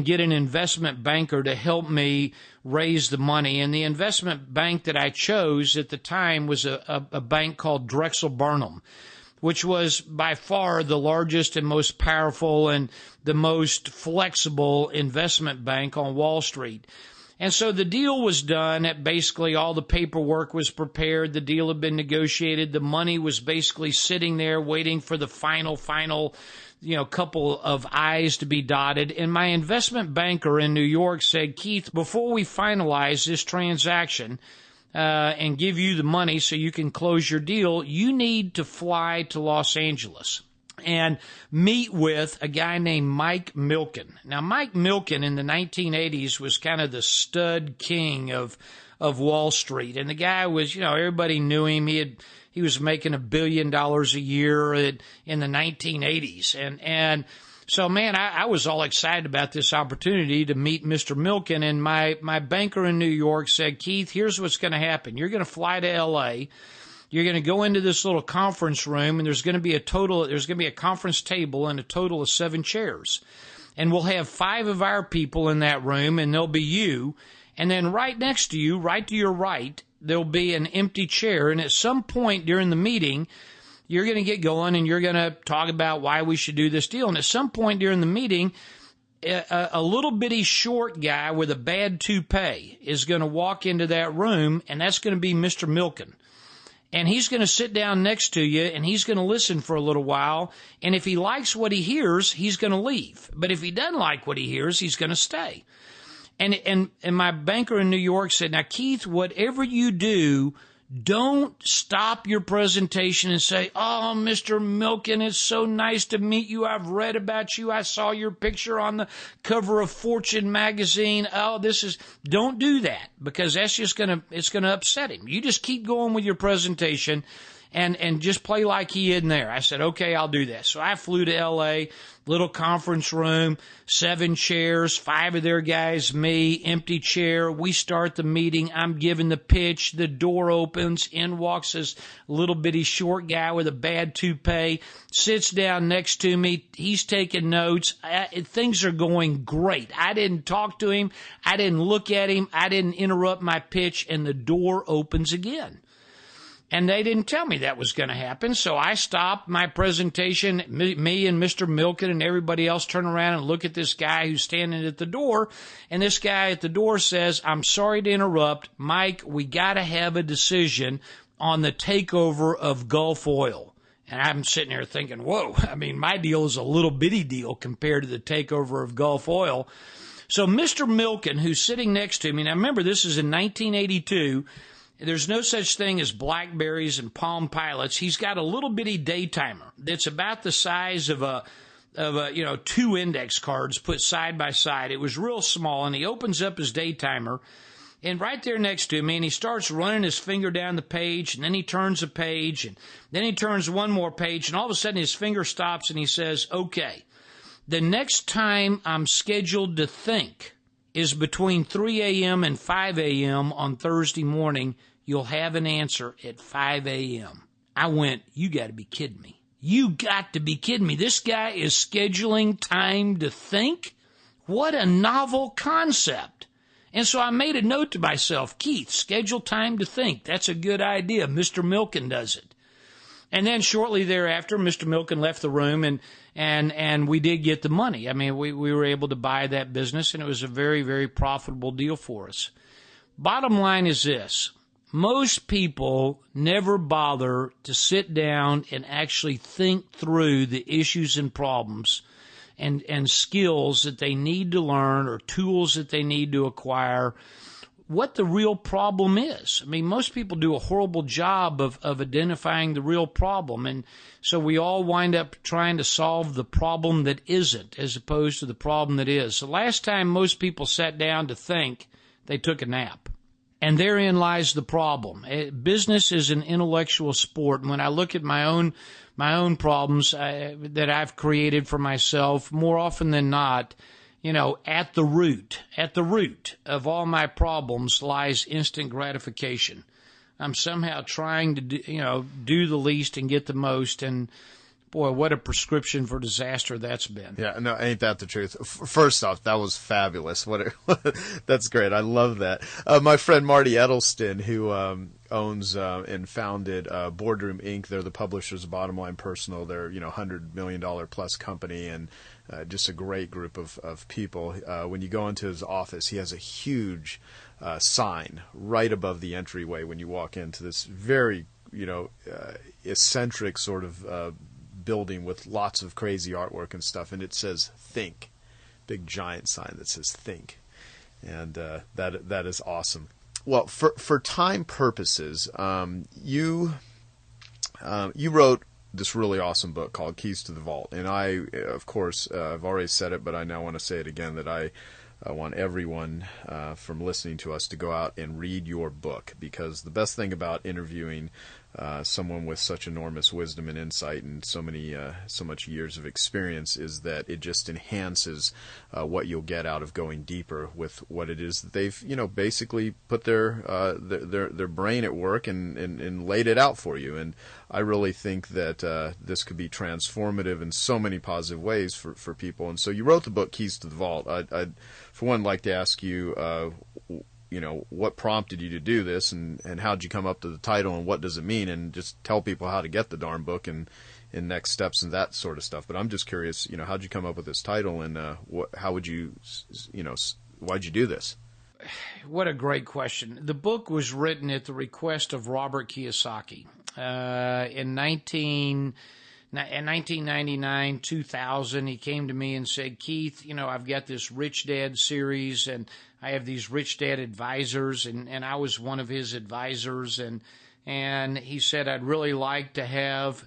get an investment banker to help me raise the money. And the investment bank that I chose at the time was a bank called Drexel Burnham, which was by far the largest and most powerful and the most flexible investment bank on Wall Street. And so the deal was done. Basically, all the paperwork was prepared. The deal had been negotiated. The money was basically sitting there waiting for the final, couple of I's to be dotted. And my investment banker in New York said, Keith, before we finalize this transaction and give you the money so you can close your deal, you need to fly to Los Angeles and meet with a guy named Mike Milken. Now, Mike Milken in the 1980s was kind of the stud king of Wall Street. And the guy was, everybody knew him. He was making $1 billion a year in the 1980s. And so, man, I was all excited about this opportunity to meet Mr. Milken. And my banker in New York said, Keith, here's what's going to happen. You're going to fly to L.A., you're going to go into this little conference room, and there's going to be a conference table and a total of 7 chairs. And we'll have 5 of our people in that room, and there'll be you. And then right next to you, right to your right, there'll be an empty chair. And at some point during the meeting, you're going to get going, and you're going to talk about why we should do this deal. And at some point during the meeting, a little bitty short guy with a bad toupee is going to walk into that room, and that's going to be Mr. Milken. And he's going to sit down next to you, and he's going to listen for a little while. And if he likes what he hears, he's going to leave. But if he doesn't like what he hears, he's going to stay. And my banker in New York said, now, Keith, whatever you do, Don't stop your presentation and say, "Oh, Mr. Milken, it's so nice to meet you. I've read about you. I saw your picture on the cover of Fortune magazine. Oh, don't do that, because that's just it's gonna upset him. You just keep going with your presentation and just play like he isn't there." I said, "Okay, I'll do that." So I flew to LA, little conference room, 7 chairs, 5 of their guys, me, empty chair. We start the meeting. I'm giving the pitch. The door opens. In walks this little bitty short guy with a bad toupee, sits down next to me. He's taking notes. Things are going great. I didn't talk to him. I didn't look at him. I didn't interrupt my pitch, and the door opens again. And they didn't tell me that was going to happen, so I stopped my presentation. Me and Mr. Milken and everybody else turn around and look at this guy who's standing at the door, and this guy at the door says, "I'm sorry to interrupt. Mike, we got to have a decision on the takeover of Gulf Oil." And I'm sitting there thinking, whoa, I mean, my deal is a little bitty deal compared to the takeover of Gulf Oil. So Mr. Milken, who's sitting next to me, now remember, this is in 1982, there's no such thing as Blackberries and Palm Pilots. He's got a little bitty daytimer that's about the size of a 2 index cards put side by side. It was real small, and he opens up his daytimer, and right there next to me, and he starts running his finger down the page, and then he turns a page, and then he turns one more page, and all of a sudden his finger stops, and he says, "Okay, the next time I'm scheduled to think is between 3 a.m. and 5 a.m. on Thursday morning. You'll have an answer at 5 a.m. I went, "You got to be kidding me. You got to be kidding me. This guy is scheduling time to think? What a novel concept." And so I made a note to myself, "Keith, schedule time to think. That's a good idea. Mr. Milken does it." And then shortly thereafter, Mr. Milken left the room, and we did get the money. I mean, we were able to buy that business, and it was a very, very profitable deal for us. Bottom line is this. Most people never bother to sit down and actually think through the issues and problems and skills that they need to learn or tools that they need to acquire, what the real problem is. I mean, most people do a horrible job of identifying the real problem, and so we all wind up trying to solve the problem that isn't as opposed to the problem that is. The last time most people sat down to think, they took a nap. And therein lies the problem. Business is an intellectual sport. And when I look at my own problems that I've created for myself, more often than not, at the root of all my problems lies instant gratification. I'm somehow trying to do the least and get the most, and boy, what a prescription for disaster that's been. Yeah, no, ain't that the truth? First off, that was fabulous. That's great. I love that. My friend Marty Edelston, who owns and founded Boardroom Inc. They're the publishers of Bottom Line Personal. They're $100 million plus company, and just a great group of people. When you go into his office, he has a huge sign right above the entryway when you walk into this very eccentric sort of building with lots of crazy artwork and stuff, and it says "Think," big giant sign that says "Think," and that is awesome. Well, for time purposes, you wrote this really awesome book called Keys to the Vault, and I, of course, I've already said it, but I now want to say it again, that I want everyone from listening to us to go out and read your book, because the best thing about interviewing someone with such enormous wisdom and insight and so much years of experience is that it just enhances what you'll get out of going deeper with what it is that they've basically put their brain at work and laid it out for you. And I really think that this could be transformative in so many positive ways for people. And so you wrote the book Keys to the Vault. I'd for one like to ask you what prompted you to do this, and how'd you come up to the title, and what does it mean, and just tell people how to get the darn book and next steps and that sort of stuff. But I'm just curious, how'd you come up with this title, and why'd you do this? What a great question. The book was written at the request of Robert Kiyosaki in 1999, 2000. He came to me and said, "Keith, I've got this Rich Dad series, and I have these Rich Dad advisors, and I was one of his advisors, and and he said, I'd really like to have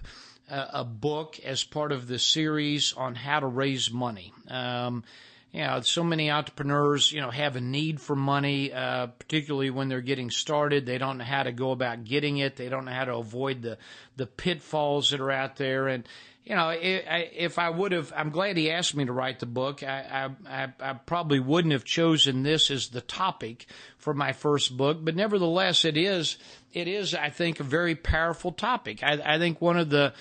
a book as part of the series on how to raise money. So many entrepreneurs, have a need for money, particularly when they're getting started. They don't know how to go about getting it. They don't know how to avoid the pitfalls that are out there. And, if I would have, I'm glad he asked me to write the book. I probably wouldn't have chosen this as the topic for my first book, but nevertheless, it is, I think, a very powerful topic. I think one of the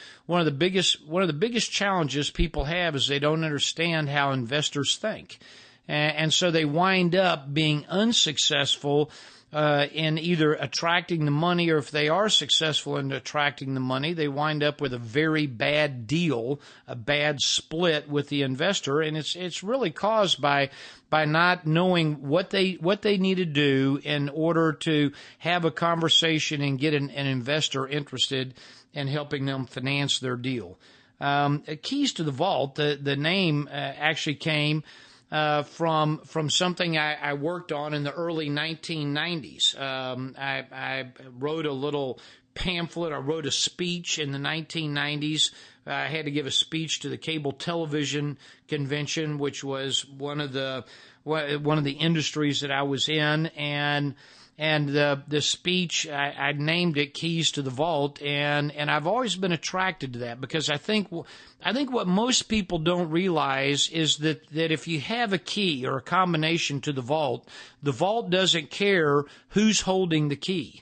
biggest challenges people have is they don't understand how investors think. And so they wind up being unsuccessful in either attracting the money, or if they are successful in attracting the money, they wind up with a very bad deal, a bad split with the investor, and it's really caused by not knowing what they need to do in order to have a conversation and get an investor interested in helping them finance their deal. Keys to the Vault, the name actually came from something I worked on in the early 1990s. I wrote a little pamphlet. I wrote a speech in the 1990s. I had to give a speech to the Cable Television Convention, which was one of the industries that I was in, and the speech, I named it Keys to the Vault, and I've always been attracted to that, because I think what most people don't realize is that if you have a key or a combination to the vault doesn't care who's holding the key.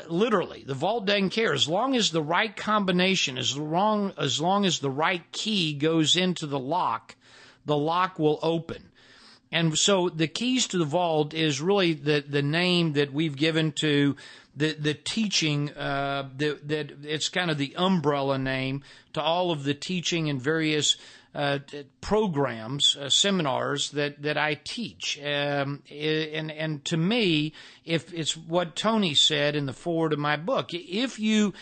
Literally, the vault doesn't care. As long as the right combination, as long as the right key goes into the lock will open. And so the Keys to the Vault is really the name that we've given to the teaching, that it's kind of the umbrella name to all of the teaching and various programs, seminars that I teach. And to me, if it's what Tony said in the foreword of my book, if you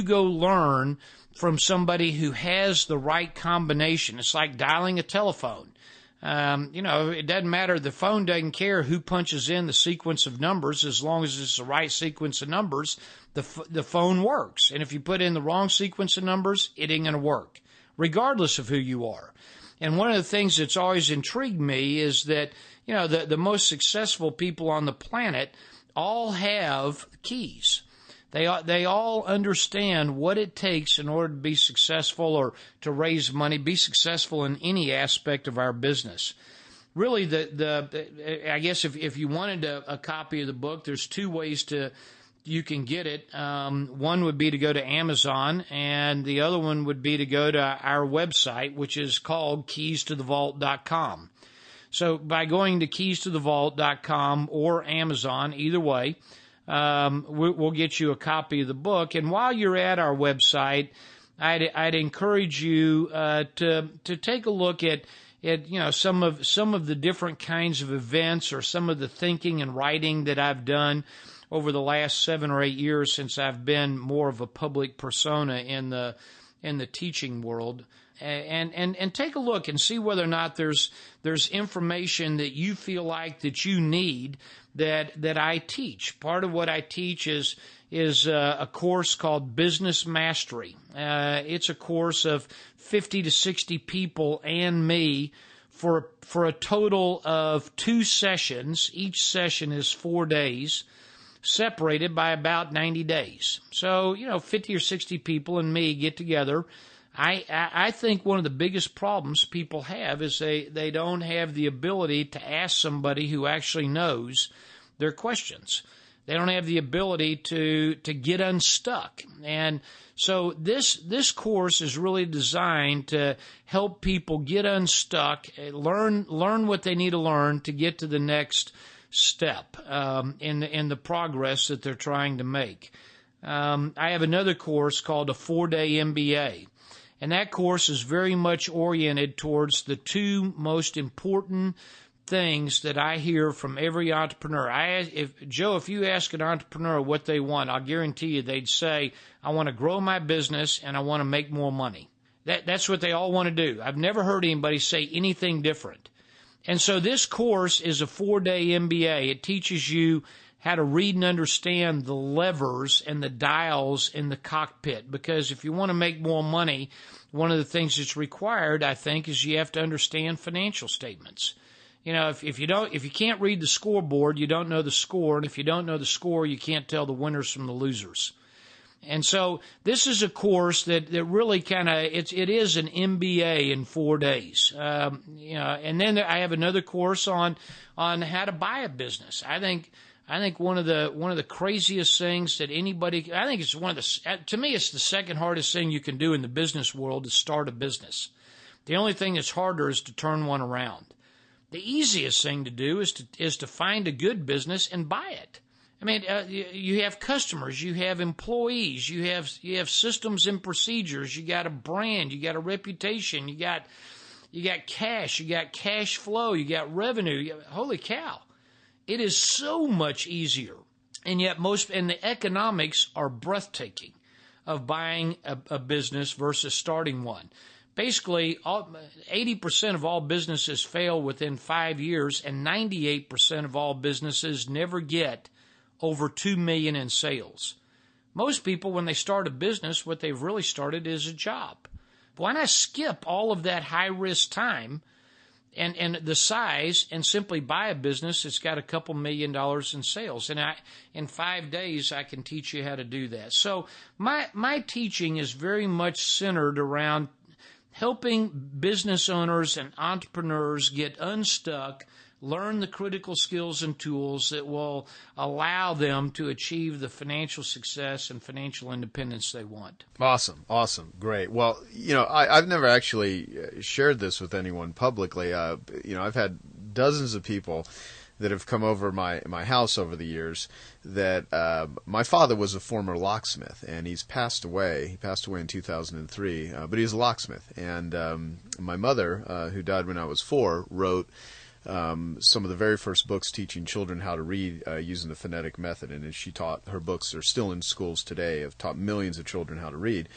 go learn from somebody who has the right combination, it's like dialing a telephone. It doesn't matter. The phone doesn't care who punches in the sequence of numbers. As long as it's the right sequence of numbers, the phone works. And if you put in the wrong sequence of numbers, it ain't going to work, regardless of who you are. And one of the things that's always intrigued me is that, the most successful people on the planet all have keys. They all understand what it takes in order to be successful or to raise money, be successful in any aspect of our business. Really, I guess if you wanted a copy of the book, there's two ways you can get it. One would be to go to Amazon, and the other one would be to go to our website, which is called keystothevault.com. So by going to keystothevault.com or Amazon, either way, we'll get you a copy of the book. And while you're at our website, I'd encourage you to take a look at some of the different kinds of events or some of the thinking and writing that I've done over the last 7 or 8 years since I've been more of a public persona in the teaching world. And take a look and see whether or not there's information that you feel like that you need that I teach. Part of what I teach is a course called Business Mastery. It's a course of 50 to 60 people and me for a total of 2 sessions. Each session is 4 days, separated by about 90 days. So, 50 or 60 people and me get together. I think one of the biggest problems people have is they don't have the ability to ask somebody who actually knows their questions. They don't have the ability to get unstuck. And so this course is really designed to help people get unstuck, learn what they need to learn to get to the next step in the progress that they're trying to make. I have another course called a 4-day MBA. And that course is very much oriented towards the 2 most important things that I hear from every entrepreneur. If you ask an entrepreneur what they want, I'll guarantee you they'd say, I want to grow my business and I want to make more money. That's what they all want to do. I've never heard anybody say anything different. And so this course is a 4-day MBA. It teaches you how to read and understand the levers and the dials in the cockpit. Because if you want to make more money, one of the things that's required, I think, is you have to understand financial statements. You know, if you can't read the scoreboard, you don't know the score, and if you don't know the score, you can't tell the winners from the losers. And so this is a course that really kind of, it is an MBA in 4 days. And then I have another course on how to buy a business. I think one of the craziest things that anybody, I think it's to me, it's the second hardest thing you can do in the business world is start a business. The only thing that's harder is to turn one around. The easiest thing to do is to find a good business and buy it. I mean, you have customers, you have employees, you have systems and procedures, you got a brand, you got a reputation, you got cash, you got cash flow, you got revenue. Holy cow. It is so much easier. And yet the economics are breathtaking of buying a business versus starting one. Basically, 80% of all businesses fail within 5 years, and 98% of all businesses never get over $2 million in sales. Most people, when they start a business, what they've really started is a job. Why not skip all of that high-risk time and the size and simply buy a business that's got a couple $1 million in sales? And in 5 days, I can teach you how to do that. So my teaching is very much centered around helping business owners and entrepreneurs get unstuck, learn the critical skills and tools that will allow them to achieve the financial success and financial independence they want. Awesome. Great. Well, I've never actually shared this with anyone publicly. I've had dozens of people that have come over my house over the years that my father was a former locksmith, and he's passed away. He passed away in 2003, but he was a locksmith. And my mother, who died when I was 4, wrote some of the very first books teaching children how to read using the phonetic method. And she taught, her books are still in schools today, have taught millions of children how to read.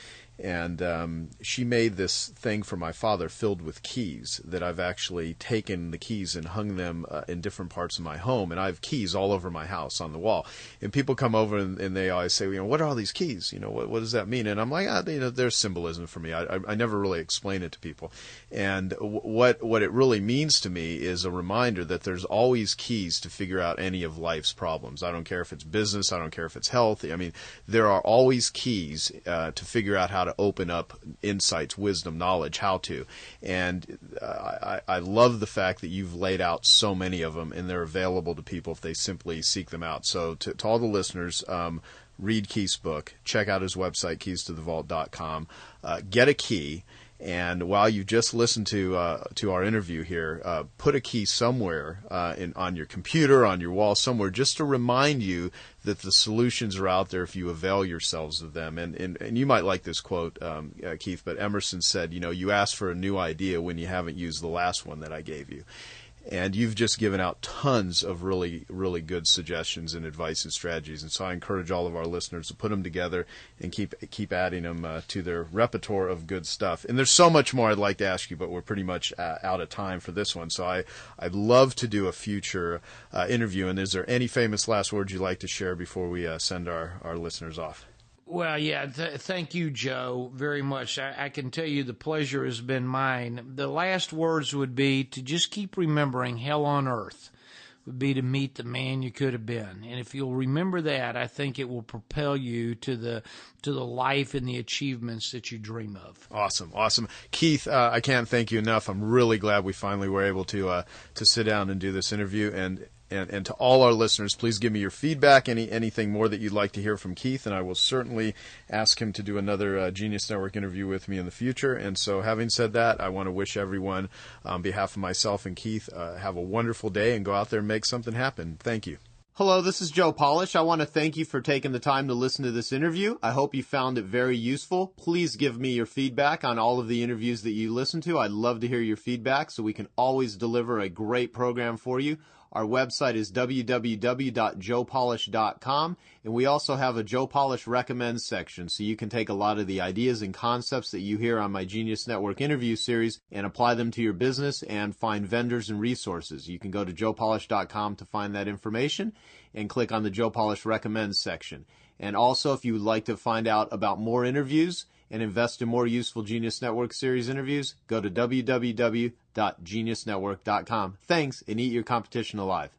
And she made this thing for my father filled with keys that I've actually taken the keys and hung them in different parts of my home. And I have keys all over my house on the wall. And people come over and they always say, what are all these keys? What does that mean? And I'm like, there's symbolism for me. I never really explain it to people. And what it really means to me is a reminder that there's always keys to figure out any of life's problems. I don't care if it's business. I don't care if it's health. I mean, there are always keys to figure out how to open up insights, wisdom, knowledge, how to. And I love the fact that you've laid out so many of them, and they're available to people if they simply seek them out. So to all the listeners, read Keith's book, check out his website, keystothevault.com, get a key. And while you just listened to our interview here, put a key somewhere on your computer, on your wall, somewhere, just to remind you that the solutions are out there if you avail yourselves of them. And you might like this quote, Keith, but Emerson said, you ask for a new idea when you haven't used the last one that I gave you. And you've just given out tons of really, really good suggestions and advice and strategies. And so I encourage all of our listeners to put them together and keep adding them to their repertoire of good stuff. And there's so much more I'd like to ask you, but we're pretty much out of time for this one. So I'd love to do a future interview. And is there any famous last words you'd like to share before we send our listeners off? Well, yeah, thank you, Joe, very much. I can tell you the pleasure has been mine. The last words would be to just keep remembering hell on earth would be to meet the man you could have been. And if you'll remember that, I think it will propel you to the life and the achievements that you dream of. Awesome. Keith, I can't thank you enough. I'm really glad we finally were able to sit down and do this interview. And to all our listeners, please give me your feedback, anything more that you'd like to hear from Keith, and I will certainly ask him to do another Genius Network interview with me in the future. And so having said that, I want to wish everyone, on behalf of myself and Keith, have a wonderful day and go out there and make something happen. Thank you. Hello, this is Joe Polish. I want to thank you for taking the time to listen to this interview. I hope you found it very useful. Please give me your feedback on all of the interviews that you listen to. I'd love to hear your feedback so we can always deliver a great program for you. Our website is www.joepolish.com, and we also have a Joe Polish Recommends section, so you can take a lot of the ideas and concepts that you hear on my Genius Network interview series and apply them to your business and find vendors and resources. You can go to joepolish.com to find that information and click on the Joe Polish Recommends section. And also, if you would like to find out about more interviews and invest in more useful Genius Network series interviews, go to www.geniusnetwork.com. Thanks, and eat your competition alive.